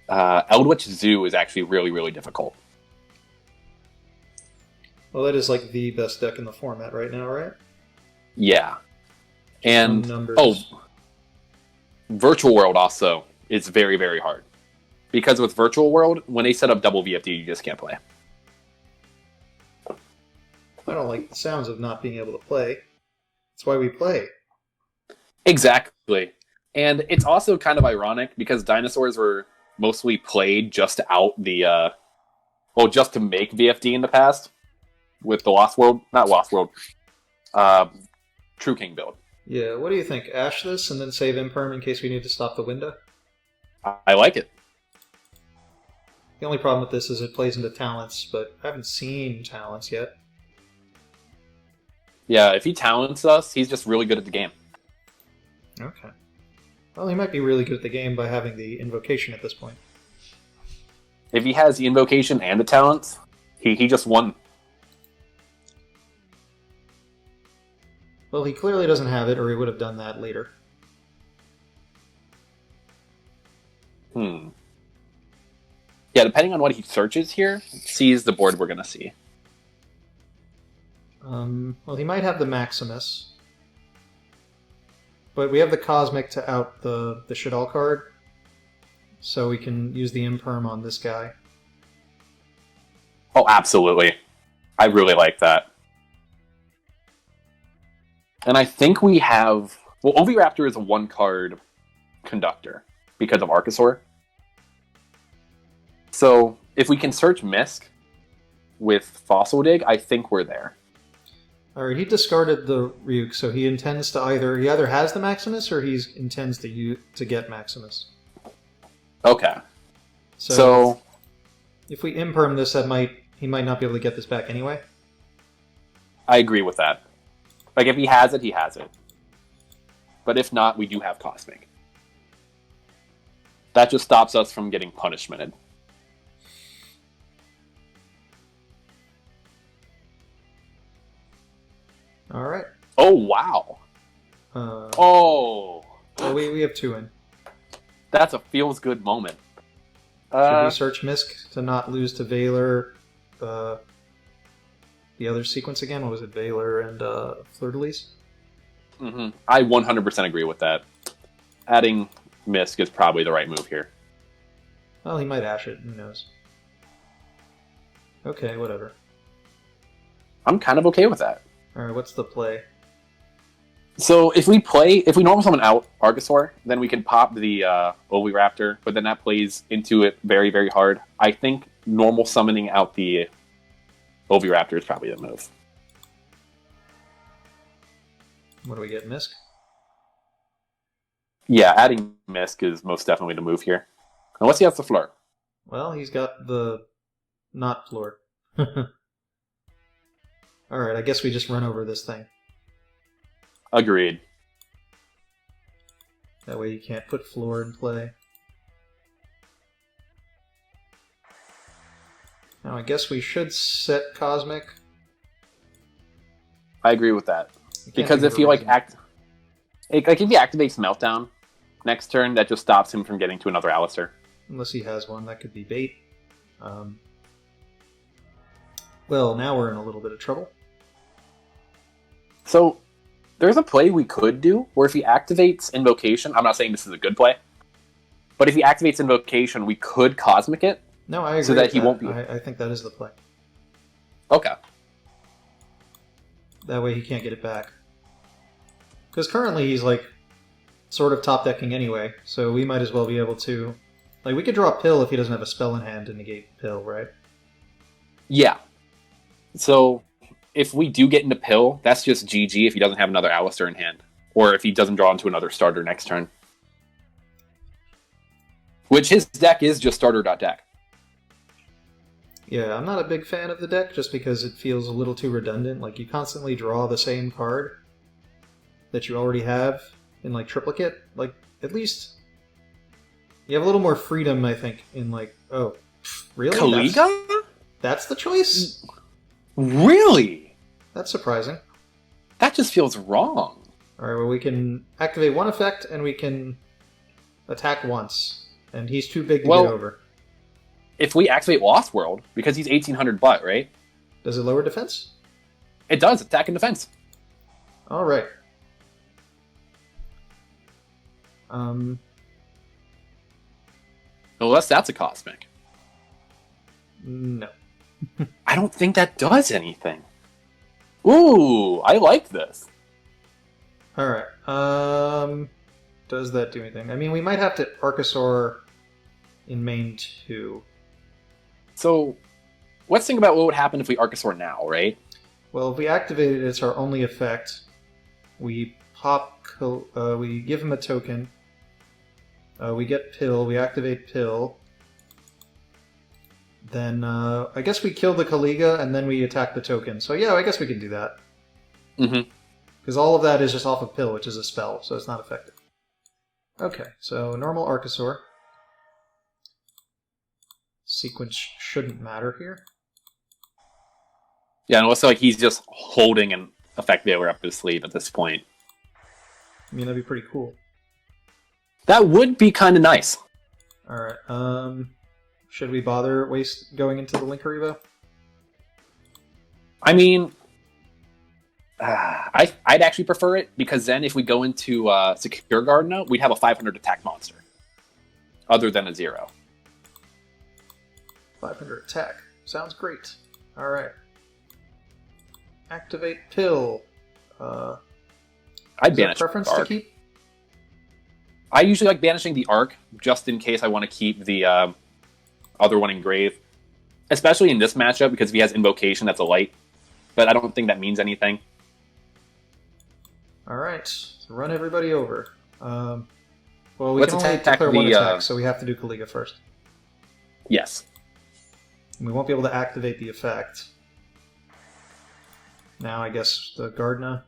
Eldritch Zoo is actually really, really difficult. Well, that is like the best deck in the format right now, right? Yeah. And, Virtual World also is very, very hard. Because with Virtual World, when they set up double VFD, you just can't play. I don't like the sounds of not being able to play. That's why we play. Exactly. And it's also kind of ironic, because dinosaurs were mostly played just to out the... just to make VFD in the past. With the Lost World... Not Lost World. True King build. Yeah, what do you think? Ash this and then save Imperm in case we need to stop the window? I like it. The only problem with this is it plays into talents, but I haven't seen talents yet. Yeah, if he talents us, he's just really good at the game. Okay. Well, he might be really good at the game by having the invocation at this point. If he has the invocation and the talents, he just won. Well, he clearly doesn't have it, or he would have done that later. Yeah, depending on what he searches here, sees the board we're going to see. Well, he might have the Maximus. But we have the Cosmic to out the Shadal card. So we can use the Imperm on this guy. Oh, absolutely. I really like that. And I think we have... Well, Oviraptor is a one-card conductor because of Archosaur. So if we can search Misk with Fossil Dig, I think we're there. Alright, he discarded the Ryuk, so he intends to he either has the Maximus or he intends to get Maximus. Okay. So if we Imperm this, he might not be able to get this back anyway. I agree with that. Like, if he has it, he has it. But if not, we do have Cosmic. That just stops us from getting punishmented. Alright. Oh, wow. Well, we have 2 in. That's a feels-good moment. Should we search Misk to not lose to Valor? The other sequence again? What was it? Valor and Fleur-de-Lis? Mm-hmm. I 100% agree with that. Adding Misk is probably the right move here. Well, he might Ash it. Who knows? Okay, whatever. I'm kind of okay with that. Alright, what's the play? So if we normal summon out Archosaur, then we can pop the Oviraptor, but then that plays into it very, very hard. I think normal summoning out the Oviraptor is probably the move. What do we get, Misk? Yeah, adding Misk is most definitely the move here. Unless he has the Fleur. Well, he's got the... not Floor. Alright, I guess we just run over this thing. Agreed. That way you can't put Floor in play. Now I guess we should set Cosmic. I agree with that. Because if he if he activates Meltdown next turn, that just stops him from getting to another Alistair. Unless he has one, that could be bait. Well, now we're in a little bit of trouble. So, there's a play we could do, where if he activates Invocation, I'm not saying this is a good play, but if he activates Invocation, we could Cosmic it. No, I agree so that with he that. won't be... I think that is the play. Okay. That way he can't get it back. Because currently he's, like, sort of top-decking anyway, so we might as well be able to... Like, we could draw Pill if he doesn't have a spell in hand to negate Pill, right? Yeah. So, if we do get into Pill, that's just GG if he doesn't have another Alistair in hand. Or if he doesn't draw into another starter next turn. Which his deck is just starter.deck. Yeah, I'm not a big fan of the deck just because it feels a little too redundant. Like, you constantly draw the same card that you already have in, like, triplicate. Like, at least you have a little more freedom, I think, in, like, oh, really? Kaliga? That's the choice? Really? That's surprising. That just feels wrong. Alright, well, we can activate one effect and we can attack once. And he's too big to get over. If we activate Lost World, because he's 1800 butt, right? Does it lower defense? It does, attack and defense. Alright. Unless that's a Cosmic. No. I don't think that does anything. Ooh, I like this. Alright. Does that do anything? I mean, we might have to Archosaur in main 2. So, let's think about what would happen if we Archosaur now, right? Well, if we activate it, it's our only effect. We pop... we give him a token. We get Pill. We activate Pill. Then, I guess we kill the Kaliga, and then we attack the token. So yeah, I guess we can do that. Mm-hmm. Because all of that is just off of Pill, which is a spell, so it's not effective. Okay, so normal Archosaur. Sequence shouldn't matter here. Yeah, and it looks like he's just holding effect veiler up his sleeve at this point. I mean, that'd be pretty cool. That would be kind of nice. Alright, should we bother going into the Linkaribo? I mean, I'd actually prefer it, because then if we go into Secure Gardener, we'd have a 500 attack monster, other than a 0. 500 attack. Sounds great. Alright. Activate Pill. I'd banish preference Arc. to keep? I usually like banishing the Arc, just in case I want to keep the other one engraved. Especially in this matchup, because if he has Invocation, that's a light. But I don't think that means anything. Alright, so run everybody over. Well, we Let's can only attack declare one the, attack, so we have to do Kaliga first. Yes. And we won't be able to activate the effect. Now, I guess, the Gardna.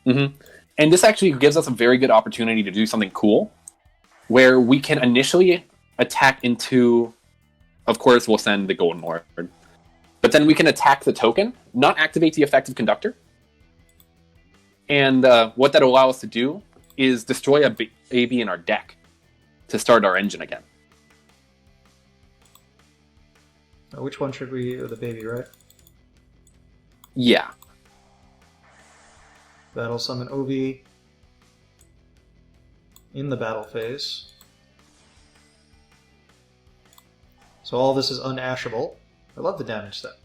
Mm-hmm. And this actually gives us a very good opportunity to do something cool, where we can initially attack into... Of course, we'll send the Golden Lord. But then we can attack the token, not activate the effect of Conductor. And what that'll allow us to do is destroy a baby in our deck to start our engine again. Which one should we... the baby, right? Yeah. That'll summon Ovi in the battle phase. So all this is unashable. I love the damage step.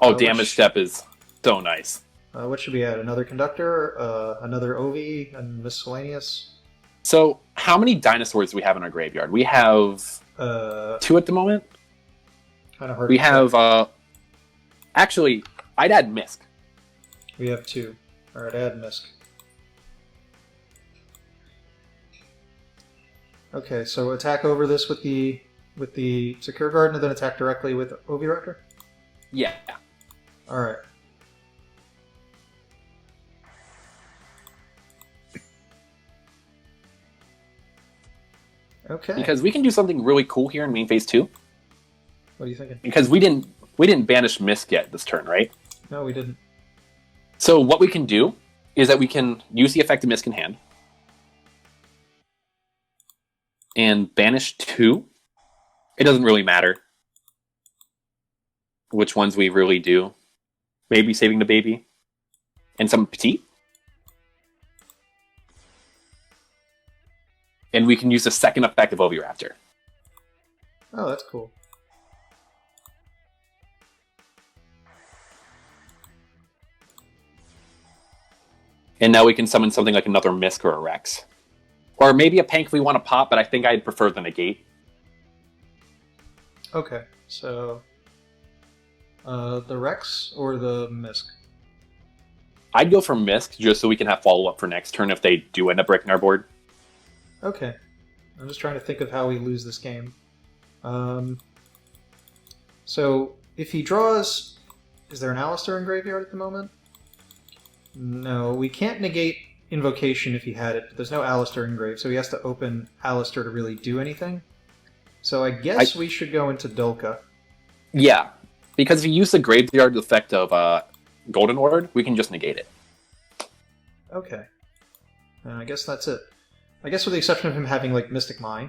Oh, damage step is so nice. What should we add? Another Conductor, another Ovi, and Miscellaneous? So, how many dinosaurs do we have in our graveyard? We have 2 at the moment. Kind of hard. We have, actually, I'd add Misk. We have 2. Alright, add Misk. Okay, so attack over this with the Secure Garden, and then attack directly with Oviraptor? Yeah. Alright. Okay. Because we can do something really cool here in main phase 2. What are you thinking? Because we didn't banish Misk yet this turn, right? No, we didn't. So what we can do is that we can use the effect of Misk in hand and banish 2. It doesn't really matter which ones we really do. Maybe saving the baby and some petite. And we can use the second effect of Oviraptor. Oh, that's cool. And now we can summon something like another Misk or a Rex. Or maybe a Pank if we want to pop, but I think I'd prefer the Negate. Okay, so... the Rex or the Misk? I'd go for Misk, just so we can have follow-up for next turn if they do end up breaking our board. Okay. I'm just trying to think of how we lose this game. So, if he draws... Is there an Alistair in graveyard at the moment? No, we can't negate Invocation if he had it, but there's no Alistair in grave, so he has to open Alistair to really do anything. So I guess we should go into Dolka. Yeah, because if you use the graveyard effect of Golden Lord, we can just negate it. Okay. I guess that's it. I guess with the exception of him having, like, Mystic Mine.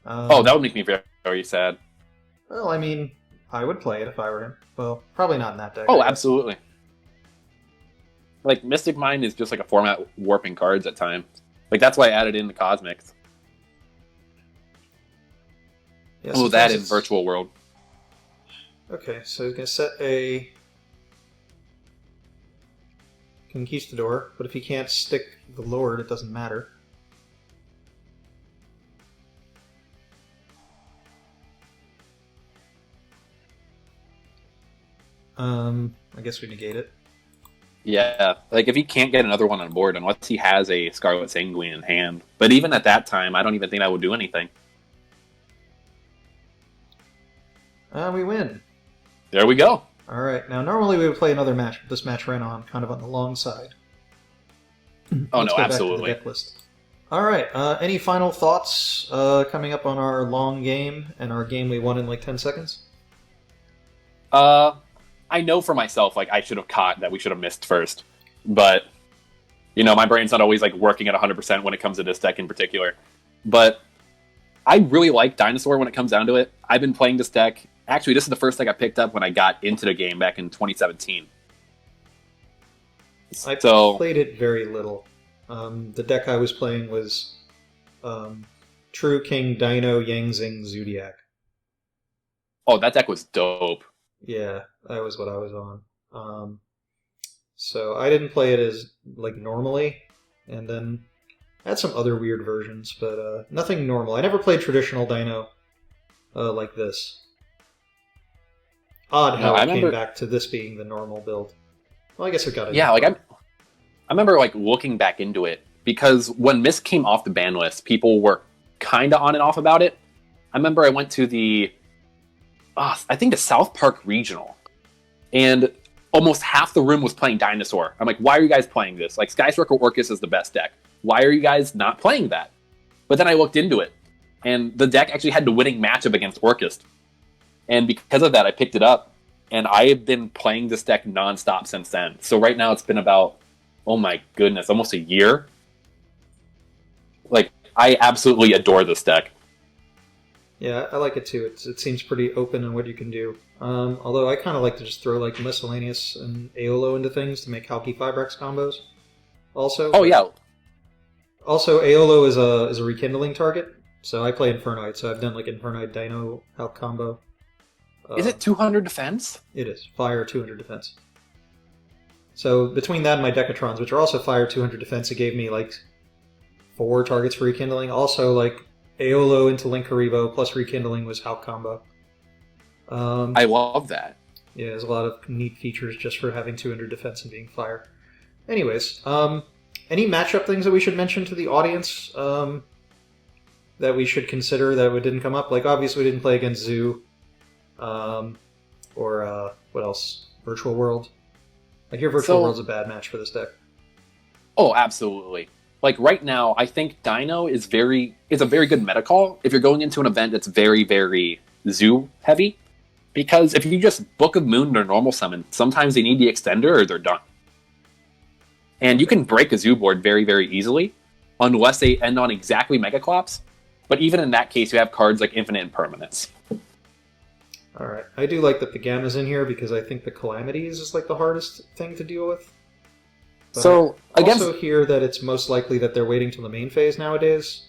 Oh, that would make me very, very sad. Well, I mean, I would play it if I were him. Well, probably not in that deck. Oh, absolutely. Like, Mystic Mine is just like a format warping cards at times. Like, that's why I added in the Cosmics. Yeah, oh, that in Virtual World. Okay, so he's going to set a Conquistador, but if he can't stick the Lord, it doesn't matter. I guess we negate it. Yeah, like if he can't get another one on board, unless he has a Scarlet Sanguine in hand. But even at that time, I don't even think that would do anything. We win. There we go. Alright, now normally we would play another match, but this match ran on kind of on the long side. Oh, Let's no, go absolutely. Back to the deck list. Alright, any final thoughts coming up on our long game and our game we won in like 10 seconds? I know for myself, like, I should have caught that we should have missed first. But, you know, my brain's not always, like, working at 100% when it comes to this deck in particular. But I really like Dinosaur when it comes down to it. I've been playing this deck. Actually, this is the first deck I picked up when I got into the game back in 2017. I played it very little. The deck I was playing was True King, Dino, Yangzing, Zodiac. Oh, that deck was dope. Yeah, that was what I was on. So I didn't play it as, like, normally, and then I had some other weird versions, but nothing normal. I never played traditional Dino like this. Odd how it came back to this being the normal build. Well, I guess it got it. Yeah, like, I remember, like, looking back into it, because when Mist came off the ban list, people were kind of on and off about it. I remember I went to I think the South Park Regional, and almost half the room was playing Dinosaur. I'm like, why are you guys playing this? Like, Skyscraper Orcus is the best deck. Why are you guys not playing that? But then I looked into it, and the deck actually had the winning matchup against Orcus. And because of that, I picked it up, and I have been playing this deck nonstop since then. So right now it's been about, oh my goodness, almost a year. Like, I absolutely adore this deck. Yeah, I like it too. It seems pretty open in what you can do. Although I kind of like to just throw, like, Miscellaneous and Aolo into things to make Halki Fibrex combos. Also. Oh yeah. Also, Aolo is a rekindling target, so I play Infernoid, so I've done, like, Infernoid Dino Halk combo. Is it 200 defense? It is. Fire, 200 defense. So between that and my Decatrons, which are also Fire, 200 defense, it gave me, like, 4 targets for rekindling. Also, like, Aolo into Linkaribo plus rekindling was Halk combo. I love that. Yeah, there's a lot of neat features just for having 200 defense and being fire. Anyways, any matchup things that we should mention to the audience that we should consider that didn't come up? Like, obviously we didn't play against Zoo. Or what else? Virtual World. I hear Virtual World's a bad match for this deck. Oh, absolutely. Like, right now, I think Dino is a very good meta call if you're going into an event that's very, very Zoo heavy. Because if you just Book of Moon or normal summon, sometimes they need the extender or they're done. And you can break a Zoo board very, very easily, unless they end on exactly Megaclops. But even in that case, you have cards like Infinite Impermanence. Alright, I do like that the Gamma's in here because I think the Calamities is, like, the hardest thing to deal with. But so, I also hear that it's most likely that they're waiting till the main phase nowadays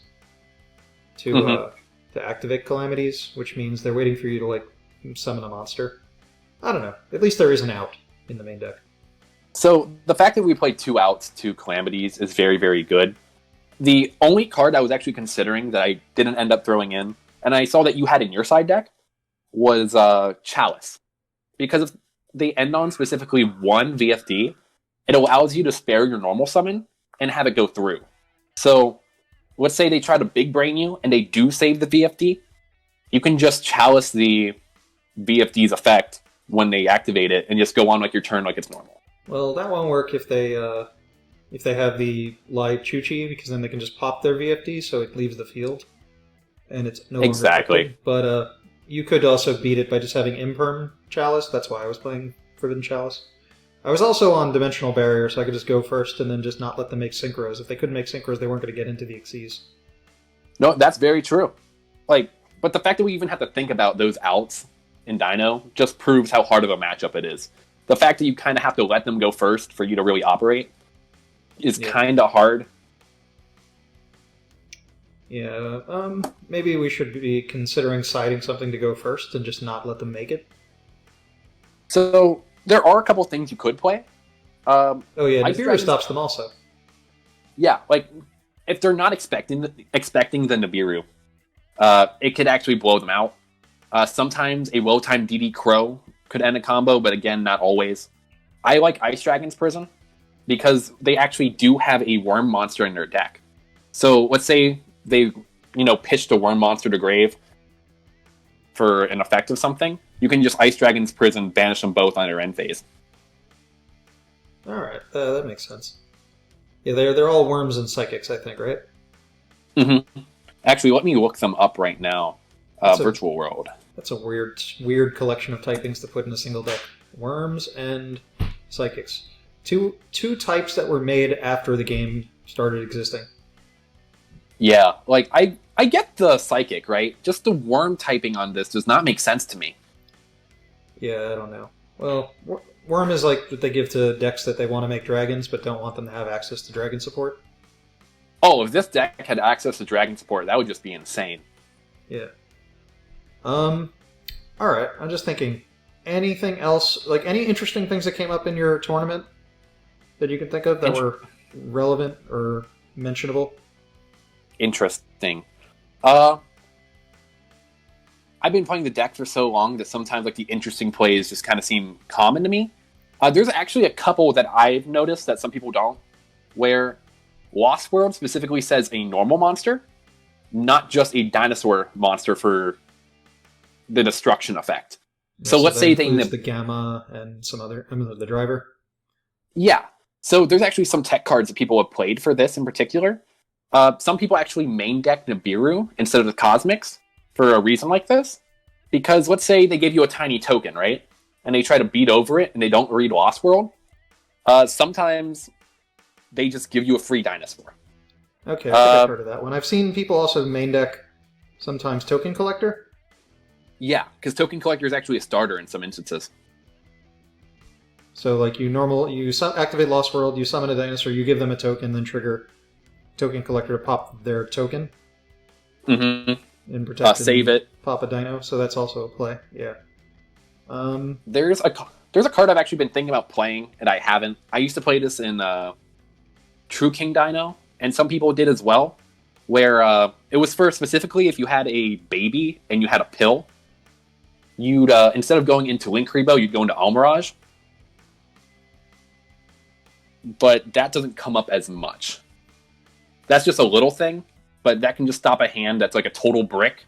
to activate Calamities, which means they're waiting for you to, like, summon a monster. I don't know. At least there is an out in the main deck. So, the fact that we played 2 outs to Calamities is very, very good. The only card I was actually considering that I didn't end up throwing in, and I saw that you had in your side deck, was Chalice. Because if they end on specifically 1 VFD, it allows you to spare your normal summon and have it go through. So, let's say they try to big brain you and they do save the VFD, you can just Chalice the VFD's effect when they activate it and just go on like your turn like it's normal. Well, that won't work if they have the live Chuchi, because then they can just pop their VFD so it leaves the field. And it's no longer exactly. But you could also beat it by just having Imperm Chalice. That's why I was playing Forbidden Chalice. I was also on Dimensional Barrier, so I could just go first and then just not let them make Synchros. If they couldn't make Synchros, they weren't going to get into the Xyz. No, that's very true. Like, but the fact that we even have to think about those outs in Dino just proves how hard of a matchup it is. The fact that you kind of have to let them go first for you to really operate is kind of hard. Yeah, maybe we should be considering siding something to go first and just not let them make it. So, there are a couple things you could play. Oh yeah, Nibiru stops them also. Yeah, like, if they're not expecting the Nibiru, it could actually blow them out. Sometimes a well-timed DD Crow could end a combo, but again, not always. I like Ice Dragon's Prison because they actually do have a worm monster in their deck. So let's say they, pitched a worm monster to grave for an effect of something. You can just Ice Dragon's Prison, banish them both on their end phase. Alright, that makes sense. Yeah, they're all worms and psychics, I think, right? Mm-hmm. Actually, let me look them up right now. Virtual World. That's a weird collection of typings to put in a single deck. worms and psychics. Two types that were made after the game started existing. Yeah, like I get the psychic, right? Just the worm typing on this does not make sense to me. Yeah, I don't know. Well, worm is like what they give to decks that they want to make dragons, but don't want them to have access to dragon support. Oh, if this deck had access to dragon support, that would just be insane. Yeah. Alright, I'm just thinking, anything else, like any interesting things that came up in your tournament that you can think of that were relevant or mentionable? Interesting. I've been playing the deck for so long that sometimes like the interesting plays just kind of seem common to me. There's actually a couple that I've noticed that some people don't, where Lost World specifically says a normal monster, not just a dinosaur monster for the destruction effect. Yeah, so let's say they the gamma and some other, the driver. Yeah. So there's actually some tech cards that people have played for this in particular. Some people actually main deck Nibiru instead of the Cosmics for a reason like this. Because let's say they give you a tiny token, right? And they try to beat over it and they don't read Lost World. Sometimes they just give you a free dinosaur. Okay, I think I've heard of that one. I've seen people also main deck sometimes Token Collector. Yeah, because Token Collector is actually a starter in some instances. So, like, you activate Lost World, you summon a dinosaur, you give them a token, then trigger Token Collector to pop their token. Mm-hmm. And protect save it. Pop a dino, so that's also a play, yeah. There's a card I've actually been thinking about playing, and I haven't. I used to play this in True King Dino, and some people did as well, where it was for specifically if you had a baby and you had a pill, you'd, instead of going into Linkuriboh, you'd go into Almirage. But that doesn't come up as much. That's just a little thing, but that can just stop a hand that's like a total brick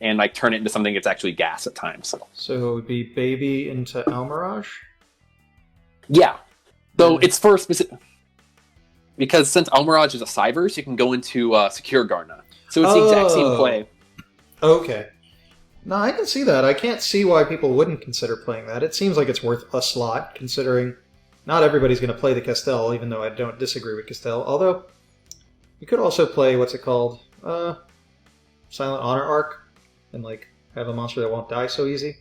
and like turn it into something that's actually gas at times. So it would be baby into Almirage? Yeah. So it's for specific... Because since Almirage is a Cyverse, you can go into Secure Garna. So it's the exact same play. Okay. No, I can see that. I can't see why people wouldn't consider playing that. It seems like it's worth a slot, considering not everybody's going to play the Castel, even though I don't disagree with Castel. Although, you could also play, what's it called? Silent Honor Arc, and like have a monster that won't die so easy.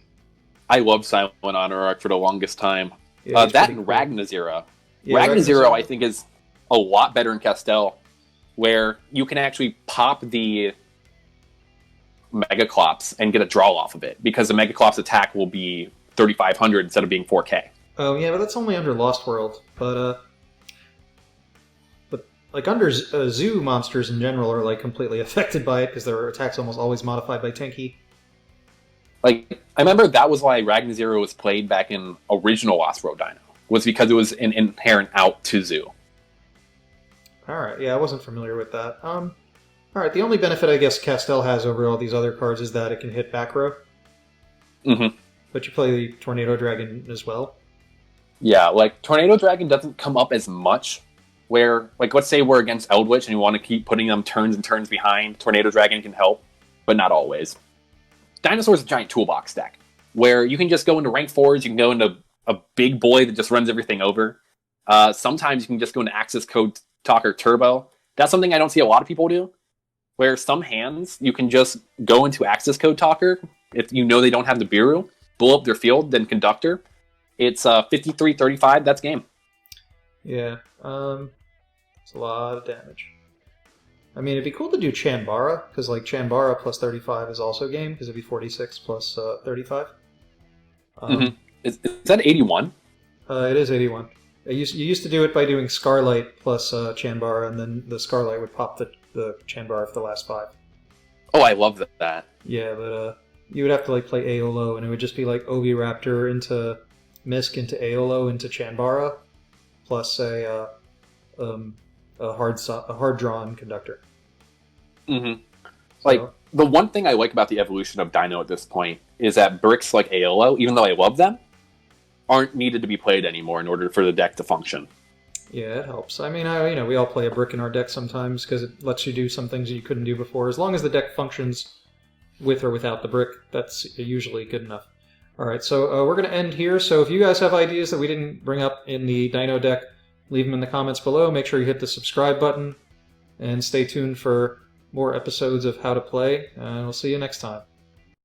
I love Silent Honor Arc for the longest time. Yeah, that and cool. Ragnazero. Yeah, Ragnazero, I think, is a lot better in Castel, where you can actually pop the Megaclops and get a draw off of it, because the Megaclops attack will be 3,500 instead of being 4K. Oh yeah, but that's only under Lost World. But like under zoo monsters in general are like completely affected by it because their attacks almost always modified by Tenki. Like I remember that was why Ragnazero was played back in original Lost World Dino, was because it was an inherent out to zoo. All right, yeah, I wasn't familiar with that. All right, the only benefit I guess Castel has over all these other cards is that it can hit back row. Mm-hmm. But you play the Tornado Dragon as well. Yeah, like Tornado Dragon doesn't come up as much. Where, like, let's say we're against Eldritch and you want to keep putting them turns and turns behind, Tornado Dragon can help, but not always. Dinosaur is a giant toolbox deck, where you can just go into rank 4s, you can go into a big boy that just runs everything over. Sometimes you can just go into Access Code Talker Turbo. That's something I don't see a lot of people do, where some hands, you can just go into Access Code Talker, if you know they don't have the Biru, blow up their field, then Conductor. It's 53-35, that's game. Yeah, it's a lot of damage. I mean, it'd be cool to do Chanbara, because like Chanbara plus 35 is also game, because it'd be 46 plus 35. Mm-hmm. Is that 81? It is 81. You used to do it by doing Scarlight plus Chanbara, and then the Scarlight would pop the Chanbara for the last 5. Oh, I love that. Yeah, but you would have to like play Aolo, and it would just be like Oviraptor into Misk into Aolo into Chanbara, plus a hard drawn Conductor. Mm-hmm. Like the one thing I like about the evolution of Dino at this point is that bricks like Aolo, even though I love them, aren't needed to be played anymore in order for the deck to function. Yeah, it helps. I mean, we all play a brick in our deck sometimes because it lets you do some things that you couldn't do before. As long as the deck functions with or without the brick, that's usually good enough. All right, so we're going to end here. So if you guys have ideas that we didn't bring up in the Dino deck, leave them in the comments below. Make sure you hit the subscribe button, and stay tuned for more episodes of How to Play. And we'll see you next time.